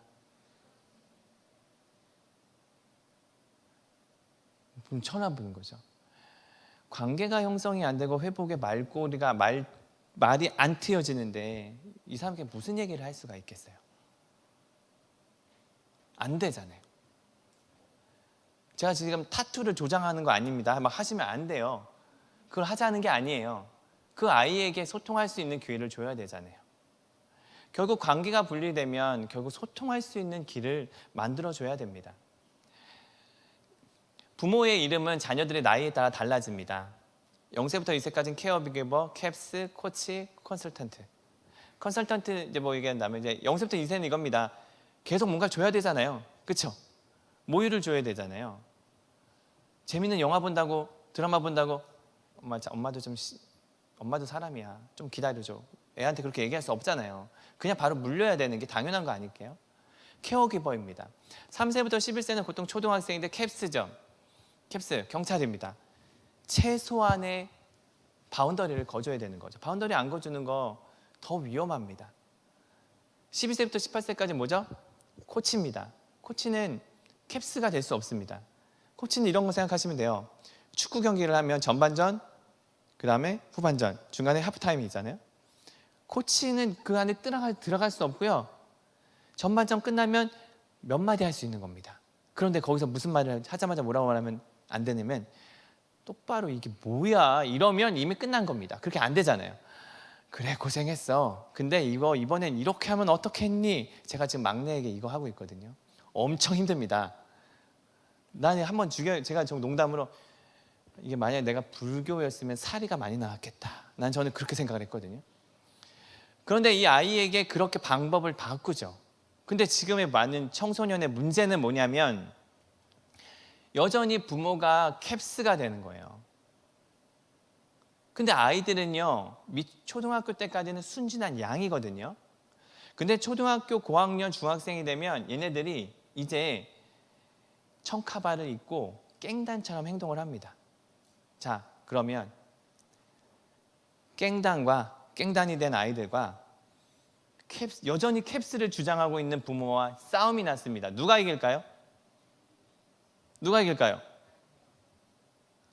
Speaker 1: 그럼 쳐다보는 거죠. 관계가 형성이 안 되고 회복의 말꼬리가 말이 안 트여지는데 이 사람께 무슨 얘기를 할 수가 있겠어요? 안 되잖아요. 제가 지금 타투를 조장하는 거 아닙니다. 막 하시면 안 돼요. 그걸 하자는 게 아니에요. 그 아이에게 소통할 수 있는 기회를 줘야 되잖아요. 결국 관계가 분리되면 결국 소통할 수 있는 길을 만들어줘야 됩니다. 부모의 이름은 자녀들의 나이에 따라 달라집니다. 0세부터 2세까지는 케어기버, 캡스, 코치, 컨설턴트. 컨설턴트 이제 뭐 얘기한다면 이제 0세부터 2세는 이겁니다. 계속 뭔가 줘야 되잖아요. 그렇죠? 모유를 줘야 되잖아요. 재밌는 영화 본다고, 드라마 본다고 엄마도 사람이야. 좀 기다려줘. 애한테 그렇게 얘기할 수 없잖아요. 그냥 바로 물려야 되는 게 당연한 거 아닐게요? 케어기버입니다. 3세부터 11세는 보통 초등학생인데 캡스죠. 캡스, 경찰입니다. 최소한의 바운더리를 거줘야 되는 거죠. 바운더리 안 거주는 거 더 위험합니다. 12세부터 18세까지 뭐죠? 코치입니다. 코치는 캡스가 될 수 없습니다. 코치는 이런 거 생각하시면 돼요. 축구 경기를 하면 전반전, 그 다음에 후반전, 중간에 하프타임이 있잖아요. 코치는 그 안에 들어갈 수 없고요. 전반전 끝나면 몇 마디 할 수 있는 겁니다. 그런데 거기서 무슨 말을 하자마자 뭐라고 말하면 안 되냐면 똑바로 이게 뭐야 이러면 이미 끝난 겁니다. 그렇게 안 되잖아요. 그래 고생했어. 근데 이번엔 이렇게 하면 어떻게 했니? 제가 지금 막내에게 이거 하고 있거든요. 엄청 힘듭니다. 나는 한번 제가 좀 농담으로 이게 만약에 내가 불교였으면 사리가 많이 나왔겠다. 저는 그렇게 생각을 했거든요. 그런데 이 아이에게 그렇게 방법을 바꾸죠. 근데 지금의 많은 청소년의 문제는 뭐냐면 여전히 부모가 캡스가 되는 거예요. 근데 아이들은요, 초등학교 때까지는 순진한 양이거든요. 근데 초등학교 고학년 중학생이 되면 얘네들이 이제 청카바를 입고 깽단처럼 행동을 합니다. 자, 그러면 깽단이 된 아이들과 여전히 캡스를 주장하고 있는 부모와 싸움이 났습니다. 누가 이길까요?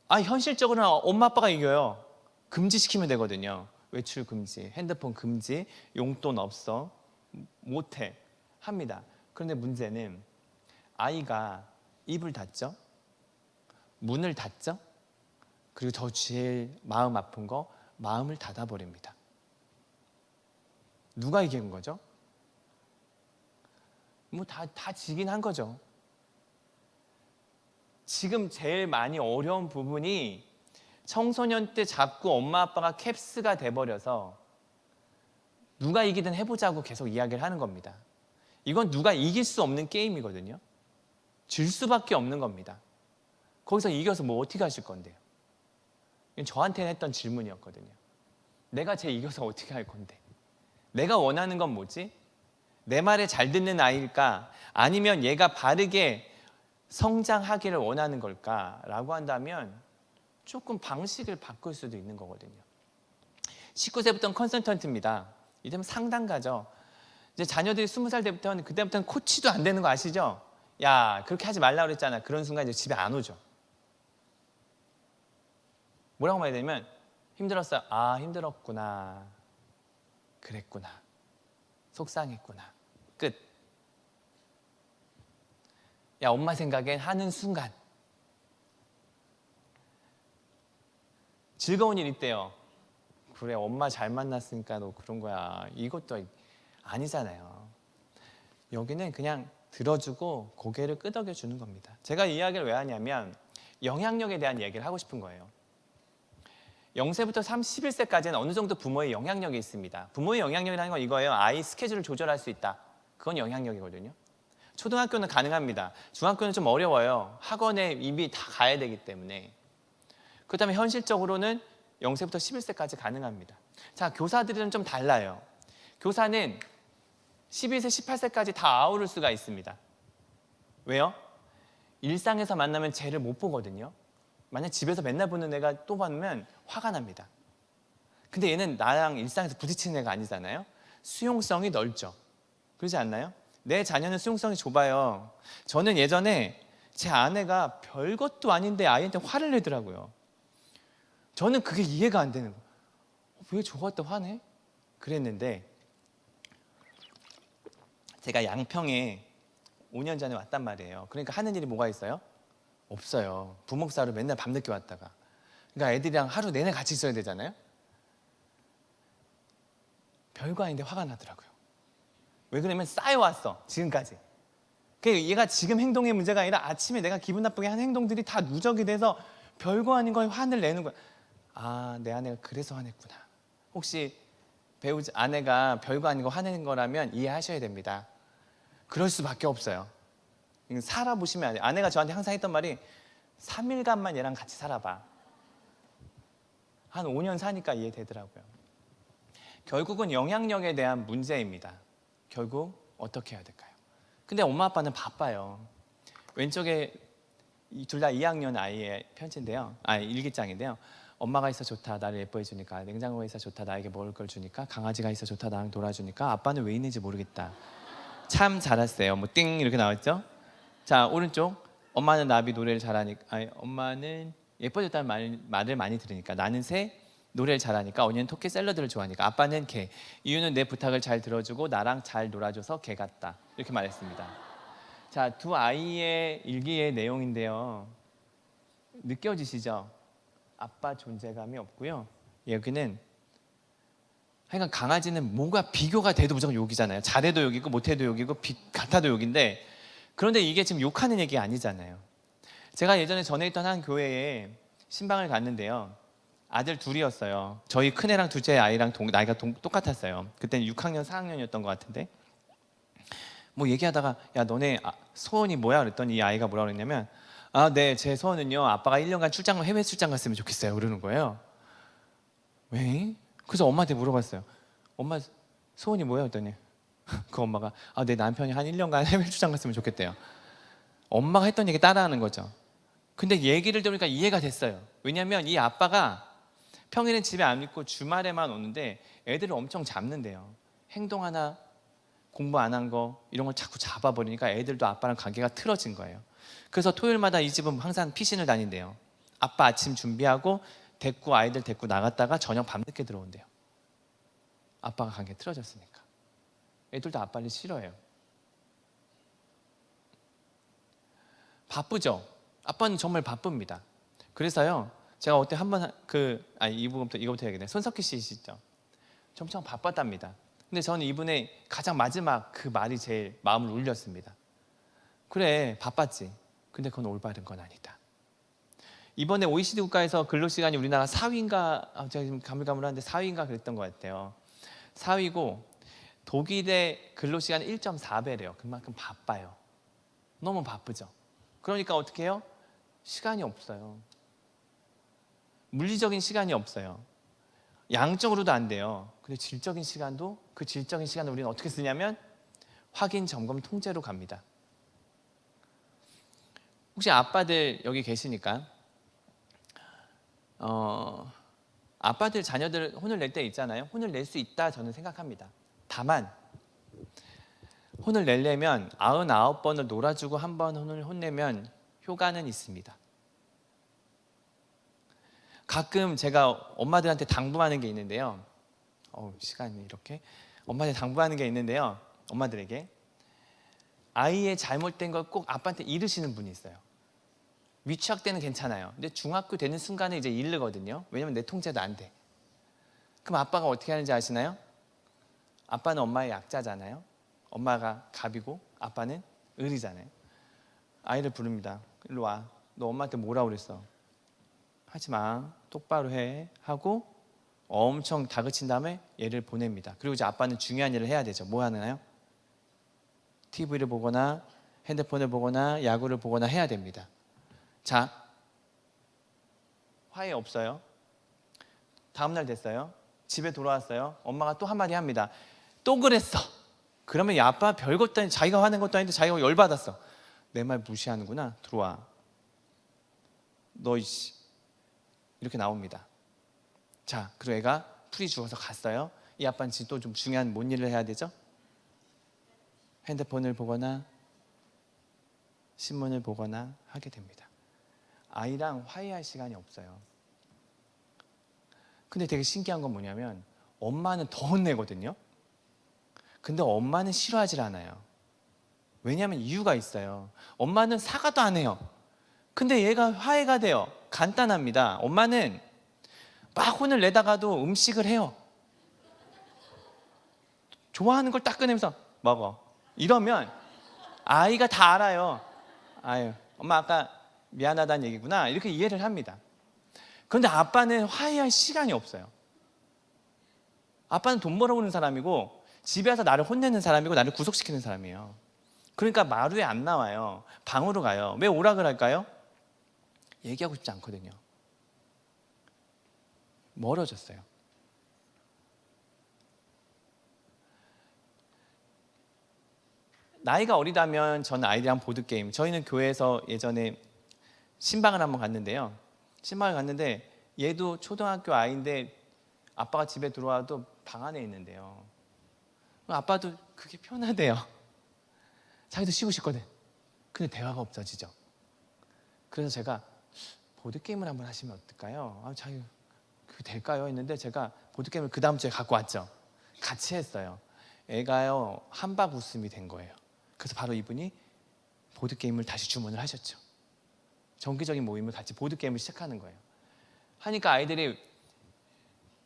Speaker 1: 현실적으로는 엄마 아빠가 이겨요. 금지시키면 되거든요. 외출 금지, 핸드폰 금지, 용돈 없어, 못해 합니다. 그런데 문제는 아이가 입을 닫죠. 문을 닫죠. 그리고 더 제일 마음 아픈 거, 마음을 닫아버립니다. 누가 이긴 거죠? 뭐 다 지긴 한 거죠. 지금 제일 많이 어려운 부분이 청소년 때 자꾸 엄마 아빠가 캡스가 돼버려서 누가 이기든 해보자고 계속 이야기를 하는 겁니다. 이건 누가 이길 수 없는 게임이거든요. 질 수밖에 없는 겁니다. 거기서 이겨서 뭐 어떻게 하실 건데요? 이건 저한테 했던 질문이었거든요. 내가 쟤 이겨서 어떻게 할 건데? 내가 원하는 건 뭐지? 내 말에 잘 듣는 아이일까? 아니면 얘가 바르게 성장하기를 원하는 걸까? 라고 한다면 조금 방식을 바꿀 수도 있는 거거든요. 19세부터는 컨설턴트입니다. 이제는 상담가죠. 이제 자녀들이 20살 때부터는 그때부터는 코치도 안 되는 거 아시죠? 야, 그렇게 하지 말라고 그랬잖아. 그런 순간 이제 집에 안 오죠. 뭐라고 말해야 되냐면 힘들었어요. 아, 힘들었구나. 그랬구나. 속상했구나. 끝. 야, 엄마 생각엔 하는 순간 즐거운 일 있대요. 그래, 엄마 잘 만났으니까 너 그런 거야. 이것도 아니잖아요. 여기는 그냥 들어주고 고개를 끄덕여 주는 겁니다. 제가 이 이야기를 왜 하냐면 영향력에 대한 얘기를 하고 싶은 거예요. 0세부터 31세까지는 어느 정도 부모의 영향력이 있습니다. 부모의 영향력이라는 건 이거예요. 아이 스케줄을 조절할 수 있다. 그건 영향력이거든요. 초등학교는 가능합니다. 중학교는 좀 어려워요. 학원에 이미 다 가야 되기 때문에. 그렇다면 현실적으로는 0세부터 11세까지 가능합니다. 자, 교사들은 좀 달라요. 교사는 12세, 18세까지 다 아우를 수가 있습니다. 왜요? 일상에서 만나면 쟤를 못 보거든요. 만약 집에서 맨날 보는 애가 또 보면 화가 납니다. 근데 얘는 나랑 일상에서 부딪히는 애가 아니잖아요. 수용성이 넓죠. 그러지 않나요? 내 자녀는 수용성이 좁아요. 저는 예전에 제 아내가 별것도 아닌데 아이한테 화를 내더라고요. 저는 그게 이해가 안 되는 거예요. 왜 저한테 화내? 그랬는데 제가 양평에 5년 전에 왔단 말이에요. 그러니까 하는 일이 뭐가 있어요? 없어요. 부먹사로 맨날 밤늦게 왔다가. 그러니까 애들이랑 하루 내내 같이 있어야 되잖아요. 별거 아닌데 화가 나더라고요. 왜 그러냐면 쌓여왔어, 지금까지. 그러니까 얘가 지금 행동의 문제가 아니라 아침에 내가 기분 나쁘게 한 행동들이 다 누적이 돼서 별거 아닌 거에 화를 내는 거야. 아, 내 아내가 그래서 화냈구나. 혹시 배우자 아내가 별거 아닌 거 화내는 거라면 이해하셔야 됩니다. 그럴 수밖에 없어요. 살아보시면 안 돼요. 아내가 저한테 항상 했던 말이 3일간만 얘랑 같이 살아봐. 한 5년 사니까 이해되더라고요. 결국은 영향력에 대한 문제입니다. 결국 어떻게 해야 될까요? 근데 엄마 아빠는 바빠요. 왼쪽에 둘 다 2학년 아이의 편지인데요. 일기장인데요. 엄마가 있어 좋다, 나를 예뻐해 주니까. 냉장고가 있어 좋다, 나에게 먹을 걸 주니까. 강아지가 있어 좋다, 나랑 놀아주니까. 아빠는 왜 있는지 모르겠다. 참 잘했어요. 뭐 띵 이렇게 나왔죠. 자, 오른쪽. 엄마는 나비 노래를 잘하니까. 엄마는 예뻐졌다는 말을 많이 들으니까. 나는 새, 노래를 잘하니까. 언니는 토끼 샐러드를 좋아하니까. 아빠는 개. 이유는 내 부탁을 잘 들어주고 나랑 잘 놀아줘서 개 같다. 이렇게 말했습니다. 자, 두 아이의 일기의 내용인데요. 느껴지시죠? 아빠 존재감이 없고요. 여기는 하여간 강아지는 뭐가 비교가 돼도 무조건 욕이잖아요. 잘해도 욕이고 못해도 욕이고 같아도 욕인데, 그런데 이게 지금 욕하는 얘기가 아니잖아요. 제가 예전에 전에 있던 한 교회에 신방을 갔는데요. 아들 둘이었어요. 저희 큰애랑 둘째 아이랑 나이가 똑같았어요. 그때는 6학년, 4학년이었던 것 같은데, 뭐 얘기하다가 야, 너네 소원이 뭐야? 그랬더니 이 아이가 뭐라고 그랬냐면, 네, 제 소원은요, 아빠가 1년간 해외 출장 갔으면 좋겠어요. 그러는 거예요. 왜? 그래서 엄마한테 물어봤어요. 엄마 소원이 뭐야? 그랬더니 그 엄마가 내 남편이 한 1년간 해외 출장 갔으면 좋겠대요. 엄마가 했던 얘기 따라하는 거죠. 근데 얘기를 들으니까 이해가 됐어요. 왜냐하면 이 아빠가 평일엔 집에 안 있고 주말에만 오는데 애들을 엄청 잡는데요. 행동 하나, 공부 안 한 거 이런 걸 자꾸 잡아버리니까 애들도 아빠랑 관계가 틀어진 거예요. 그래서 토요일마다 이 집은 항상 피신을 다닌대요. 아빠 아침 준비하고 아이들 데리고 나갔다가 저녁 밤늦게 들어온대요. 아빠가 관계 틀어졌으니까. 애들도 아빠를 싫어해요. 바쁘죠. 아빠는 정말 바쁩니다. 그래서요, 제가 어때 한번 이거부터 해야겠네. 손석희 씨시죠? 엄청 바빴답니다. 근데 저는 이분의 가장 마지막 그 말이 제일 마음을 울렸습니다. 그래, 바빴지. 근데 그건 올바른 건 아니다. 이번에 OECD 국가에서 근로시간이 우리나라 4위인가, 제가 지금 가물가물한데 4위인가 그랬던 것 같아요. 4위고 독일의 근로시간 1.4배래요. 그만큼 바빠요. 너무 바쁘죠. 그러니까 어떻게 해요? 시간이 없어요. 물리적인 시간이 없어요. 양적으로도 안 돼요. 근데 질적인 시간도, 그 질적인 시간을 우리는 어떻게 쓰냐면 확인, 점검, 통제로 갑니다. 혹시 아빠들 여기 계시니까 아빠들 자녀들 혼을 낼 때 있잖아요. 혼을 낼 수 있다 저는 생각합니다. 다만 혼을 내려면 99번을 놀아주고 한 번 혼을 혼내면 효과는 있습니다. 가끔 제가 엄마들한테 당부하는 게 있는데요. 시간이 이렇게 엄마한테 당부하는 게 있는데요. 엄마들에게 아이의 잘못된 걸 꼭 아빠한테 이르시는 분이 있어요. 유치학 때는 괜찮아요. 근데 중학교 되는 순간에 이제 이르거든요. 왜냐면 내 통제도 안 돼. 그럼 아빠가 어떻게 하는지 아시나요? 아빠는 엄마의 약자잖아요. 엄마가 갑이고 아빠는 을이잖아요. 아이를 부릅니다. 일로 와. 너 엄마한테 뭐라 그랬어? 하지 마. 똑바로 해. 하고 엄청 다그친 다음에 얘를 보냅니다. 그리고 이제 아빠는 중요한 일을 해야 되죠. 뭐 하나요? TV를 보거나 핸드폰을 보거나 야구를 보거나 해야 됩니다. 자, 화해 없어요. 다음날 됐어요. 집에 돌아왔어요. 엄마가 또 한마디 합니다. 또 그랬어. 그러면 이 아빠 별것도 아닌데, 자기가 화낸 것도 아닌데 자기가 열받았어. 내 말 무시하는구나. 들어와. 너 이씨. 이렇게 나옵니다. 자, 그리고 애가 풀이 죽어서 갔어요. 이 아빠는 지금 또 좀 중요한 뭔 일을 해야 되죠? 핸드폰을 보거나 신문을 보거나 하게 됩니다. 아이랑 화해할 시간이 없어요. 근데 되게 신기한 건 뭐냐면 엄마는 더 혼내거든요. 근데 엄마는 싫어하질 않아요. 왜냐하면 이유가 있어요. 엄마는 사과도 안 해요. 근데 얘가 화해가 돼요. 간단합니다. 엄마는 막 혼을 내다가도 음식을 해요. 좋아하는 걸 딱 꺼내면서 먹어. 이러면 아이가 다 알아요. 아유, 엄마 아까 미안하다는 얘기구나. 이렇게 이해를 합니다. 그런데 아빠는 화해할 시간이 없어요. 아빠는 돈 벌어오는 사람이고 집에 와서 나를 혼내는 사람이고 나를 구속시키는 사람이에요. 그러니까 마루에 안 나와요. 방으로 가요. 왜 오라 그럴까요? 얘기하고 싶지 않거든요. 멀어졌어요. 나이가 어리다면 저는 아이들이랑 보드게임, 저희는 교회에서 예전에 신방을 한번 갔는데요. 신방을 갔는데 얘도 초등학교 아이인데 아빠가 집에 들어와도 방 안에 있는데요. 아빠도 그게 편하대요. 자기도 쉬고 싶거든. 근데 대화가 없어지죠. 그래서 제가 보드게임을 한번 하시면 어떨까요? 자기 그게 될까요? 했는데 제가 보드게임을 그 다음 주에 갖고 왔죠. 같이 했어요. 애가요 한박 웃음이 된 거예요. 그래서 바로 이분이 보드게임을 다시 주문을 하셨죠. 정기적인 모임을 같이 보드게임을 시작하는 거예요. 하니까 아이들이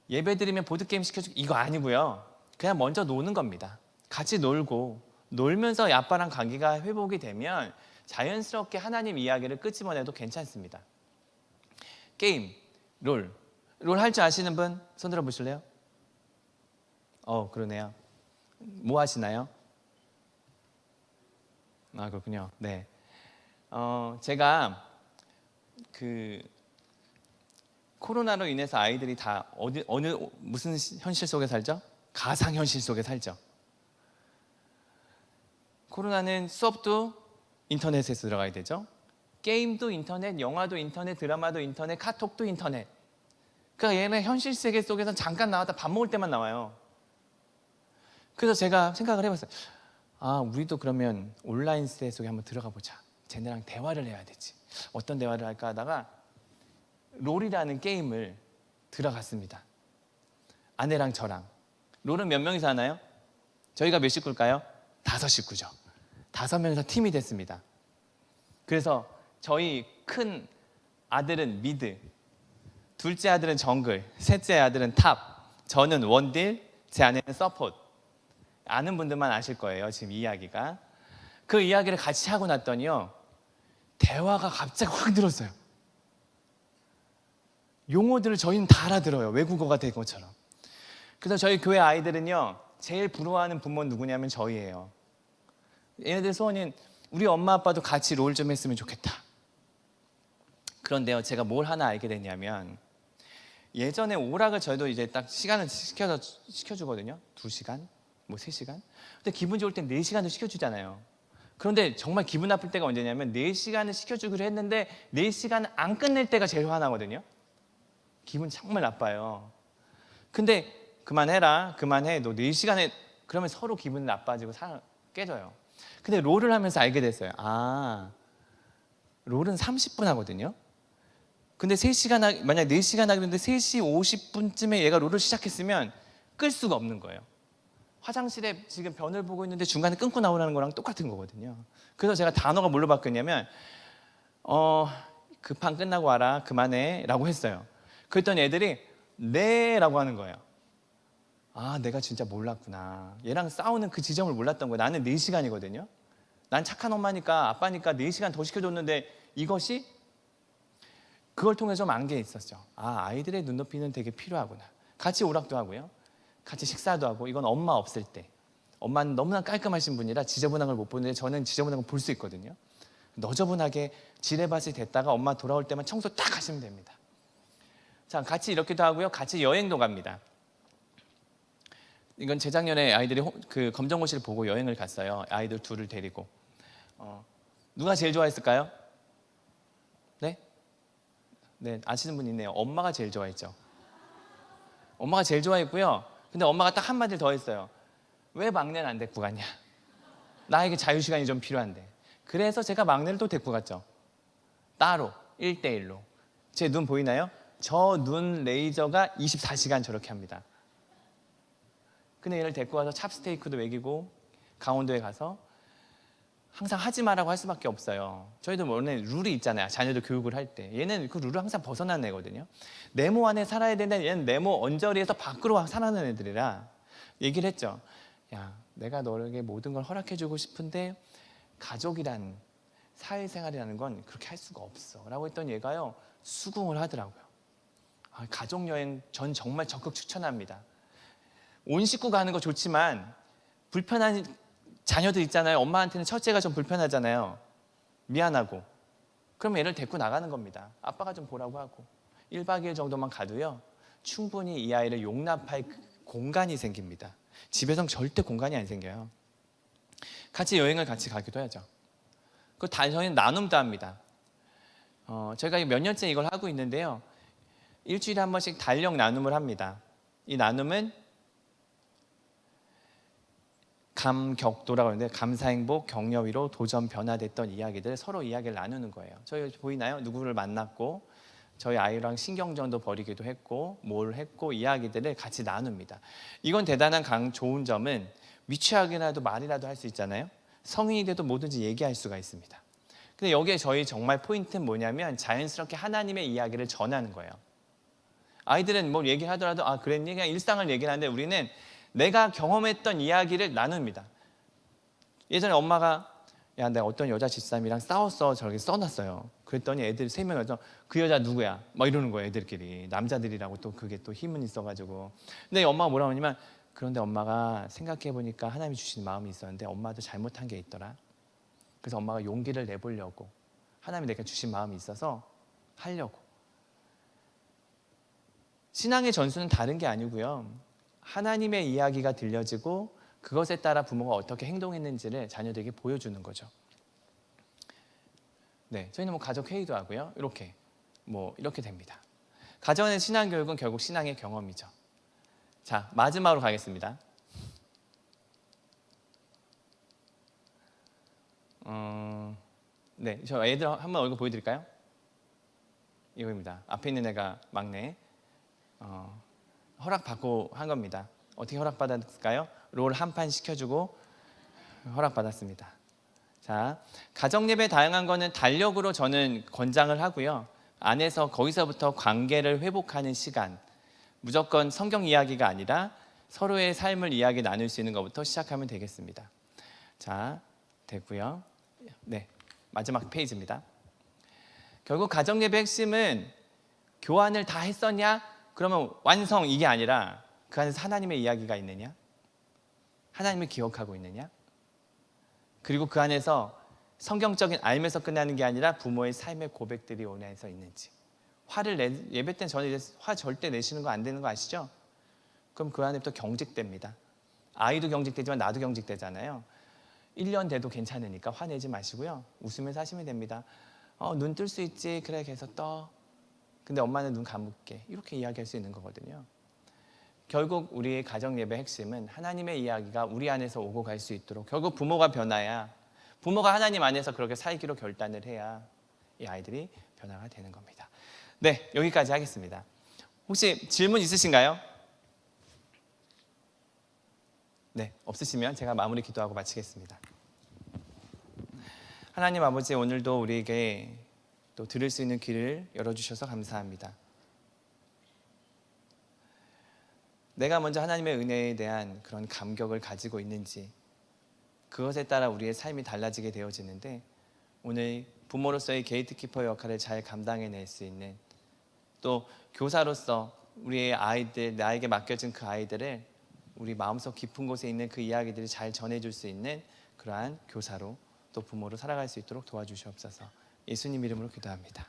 Speaker 1: 예배 드리면 보드게임 시켜주고 이거 아니고요. 그냥 먼저 노는 겁니다. 같이 놀고 놀면서 아빠랑 관계가 회복이 되면 자연스럽게 하나님 이야기를 끄집어내도 괜찮습니다. 게임, 롤 할 줄 아시는 분 손 들어 보실래요? 그러네요. 뭐 하시나요? 그렇군요. 네. 제가 코로나로 인해서 아이들이 다 무슨 현실 속에 살죠? 가상 현실 속에 살죠. 코로나는 수업도 인터넷에서 들어가야 되죠. 게임도 인터넷, 영화도 인터넷, 드라마도 인터넷, 카톡도 인터넷. 그러니까 얘는 현실 세계 속에서 잠깐 나왔다 밥 먹을 때만 나와요. 그래서 제가 생각을 해봤어요. 우리도 그러면 온라인 세계 속에 한번 들어가 보자. 쟤네랑 대화를 해야 되지. 어떤 대화를 할까 하다가 롤이라는 게임을 들어갔습니다. 아내랑 저랑. 롤은 몇 명이서 하나요? 저희가 몇 식구일까요? 5식구죠. 5명이서 팀이 됐습니다. 그래서 저희 큰 아들은 미드, 둘째 아들은 정글, 셋째 아들은 탑, 저는 원딜, 제 아내는 서포트. 아는 분들만 아실 거예요, 지금 이 이야기가. 그 이야기를 같이 하고 났더니요, 대화가 갑자기 확 늘었어요. 용어들을 저희는 다 알아들어요, 외국어가 된 것처럼. 그래서 저희 교회 아이들은요, 제일 부러워하는 부모는 누구냐면 저희예요. 얘네들 소원은 우리 엄마 아빠도 같이 롤 좀 했으면 좋겠다. 그런데요, 제가 뭘 하나 알게 됐냐면, 예전에 오락을 저희도 이제 딱 시간을 시켜주거든요. 2시간, 뭐 3시간. 근데 기분 좋을 땐 4시간도 시켜주잖아요. 그런데 정말 기분 나쁠 때가 언제냐면 4시간을 시켜주기로 했는데 4시간 안 끝낼 때가 제일 화나거든요. 기분 정말 나빠요. 근데 그만해라, 그만해, 너 4시간에, 그러면 서로 기분 나빠지고 깨져요. 근데 롤을 하면서 알게 됐어요. 아, 롤은 30분 하거든요. 근데 3시간, 만약 4시간 하기로 했는데 3시 50분쯤에 얘가 롤을 시작했으면 끌 수가 없는 거예요. 화장실에 지금 변을 보고 있는데 중간에 끊고 나오라는 거랑 똑같은 거거든요. 그래서 제가 단어가 뭘로 바뀌었냐면 그 판 끝나고 와라, 그만해 라고 했어요. 그랬더니 애들이 네 라고 하는 거예요. 아, 내가 진짜 몰랐구나. 얘랑 싸우는 그 지점을 몰랐던 거예요. 나는 4시간이거든요. 난 착한 엄마니까, 아빠니까 4시간 더 시켜줬는데 이것이, 그걸 통해서 좀 안 게 있었죠. 아, 아이들의 눈높이는 되게 필요하구나. 같이 오락도 하고요, 같이 식사도 하고. 이건 엄마 없을 때. 엄마는 너무나 깔끔하신 분이라 지저분한 걸 못 보는데 저는 지저분한 걸 볼 수 있거든요. 너저분하게 지레밭이 됐다가 엄마 돌아올 때만 청소 딱 하시면 됩니다. 자, 같이 이렇게도 하고요, 같이 여행도 갑니다. 이건 재작년에 아이들이 그 검정고시를 보고 여행을 갔어요. 아이들 둘을 데리고. 누가 제일 좋아했을까요? 네? 네, 아시는 분 있네요. 엄마가 제일 좋아했죠. 엄마가 제일 좋아했고요. 근데 엄마가 딱 한마디를 더 했어요. 왜 막내는 안 데리고 갔냐? 나에게 자유시간이 좀 필요한데. 그래서 제가 막내를 또 데리고 갔죠. 따로 1대1로. 제 눈 보이나요? 저 눈 레이저가 24시간 저렇게 합니다. 근데 얘를 데리고 가서 찹스테이크도 먹이고 강원도에 가서 항상 하지 마라고 할 수밖에 없어요. 저희도 원래 룰이 있잖아요. 자녀들 교육을 할 때. 얘는 그 룰을 항상 벗어난 애거든요. 네모 안에 살아야 되는데 얘는 네모 언저리에서 밖으로 살아가는 애들이라 얘기를 했죠. 야, 내가 너에게 모든 걸 허락해주고 싶은데 가족이란, 사회생활이라는 건 그렇게 할 수가 없어 라고 했더니 얘가요, 수긍을 하더라고요. 가족여행 전 정말 적극 추천합니다. 온 식구 가는 거 좋지만 불편한 자녀들 있잖아요. 엄마한테는 첫째가 좀 불편하잖아요. 미안하고. 그럼 얘를 데리고 나가는 겁니다. 아빠가 좀 보라고 하고. 1박 2일 정도만 가도요, 충분히 이 아이를 용납할 공간이 생깁니다. 집에선 절대 공간이 안 생겨요. 같이 여행을 같이 가기도 하죠. 그 저희는 나눔도 합니다. 저희가 몇 년째 이걸 하고 있는데요, 일주일에 한 번씩 달력 나눔을 합니다. 이 나눔은 감격도라고 하는데, 감사행복, 격려위로 도전 변화됐던 이야기들 서로 이야기를 나누는 거예요. 저희 보이나요? 누구를 만났고 저희 아이랑 신경전도 벌이기도 했고 뭘 했고 이야기들을 같이 나눕니다. 이건 대단한 좋은 점은 미취학이라도 말이라도 할 수 있잖아요. 성인이 돼도 뭐든지 얘기할 수가 있습니다. 근데 여기에 저희 정말 포인트는 뭐냐면 자연스럽게 하나님의 이야기를 전하는 거예요. 아이들은 뭘 얘기하더라도 아 그랬니? 그냥 일상을 얘기하는데 우리는 내가 경험했던 이야기를 나눕니다. 예전에 엄마가 야, 내가 어떤 여자 집사람이랑 싸웠어. 저렇게 써놨어요. 그랬더니 애들 3명이 와서 그 여자 누구야? 막 이러는 거예요. 애들끼리. 남자들이라고 또 그게 또 힘은 있어가지고. 근데 엄마가 뭐라고 하냐면 그런데 엄마가 생각해보니까 하나님이 주신 마음이 있었는데 엄마도 잘못한 게 있더라. 그래서 엄마가 용기를 내보려고, 하나님이 내가 주신 마음이 있어서 하려고. 신앙의 전수는 다른 게 아니고요, 하나님의 이야기가 들려지고 그것에 따라 부모가 어떻게 행동했는지를 자녀들에게 보여주는 거죠. 네, 저희는 뭐 가족 회의도 하고요. 이렇게 됩니다. 가정의 신앙 교육은 결국 신앙의 경험이죠. 자, 마지막으로 가겠습니다. 네, 저 애들 한번 얼굴 보여드릴까요? 이거입니다. 앞에 있는 애가 막내. 허락받고 한 겁니다. 어떻게 허락받았을까요? 롤 한 판 시켜주고 허락받았습니다. 자, 가정 예배 다양한 거는 달력으로 저는 권장을 하고요. 안에서 거기서부터 관계를 회복하는 시간. 무조건 성경 이야기가 아니라 서로의 삶을 이야기 나눌 수 있는 것부터 시작하면 되겠습니다. 자, 됐고요. 네, 마지막 페이지입니다. 결국 가정 예배 핵심은 교환을 다 했었냐? 그러면 완성 이게 아니라 그 안에서 하나님의 이야기가 있느냐? 하나님을 기억하고 있느냐? 그리고 그 안에서 성경적인 알면서 끝나는 게 아니라 부모의 삶의 고백들이 오면서 있는지. 예배 때는 저는 이제 화 절대 내시는 거 안 되는 거 아시죠? 그럼 그 안에 또 경직됩니다. 아이도 경직되지만 나도 경직되잖아요. 1년 돼도 괜찮으니까 화내지 마시고요. 웃으면서 하시면 됩니다. 눈 뜰 수 있지. 그래 계속 떠. 근데 엄마는 눈 감을게. 이렇게 이야기할 수 있는 거거든요. 결국 우리의 가정 예배 핵심은 하나님의 이야기가 우리 안에서 오고 갈 수 있도록 결국 부모가 변화야. 부모가 하나님 안에서 그렇게 살기로 결단을 해야 이 아이들이 변화가 되는 겁니다. 네, 여기까지 하겠습니다. 혹시 질문 있으신가요? 네, 없으시면 제가 마무리 기도하고 마치겠습니다. 하나님 아버지, 오늘도 우리에게 또 들을 수 있는 귀를 열어주셔서 감사합니다. 내가 먼저 하나님의 은혜에 대한 그런 감격을 가지고 있는지, 그것에 따라 우리의 삶이 달라지게 되어지는데, 오늘 부모로서의 게이트키퍼 역할을 잘 감당해낼 수 있는, 또 교사로서 우리의 아이들, 나에게 맡겨진 그 아이들을 우리 마음속 깊은 곳에 있는 그 이야기들을 잘 전해줄 수 있는 그러한 교사로 또 부모로 살아갈 수 있도록 도와주시옵소서. 예수님 이름으로 기도합니다.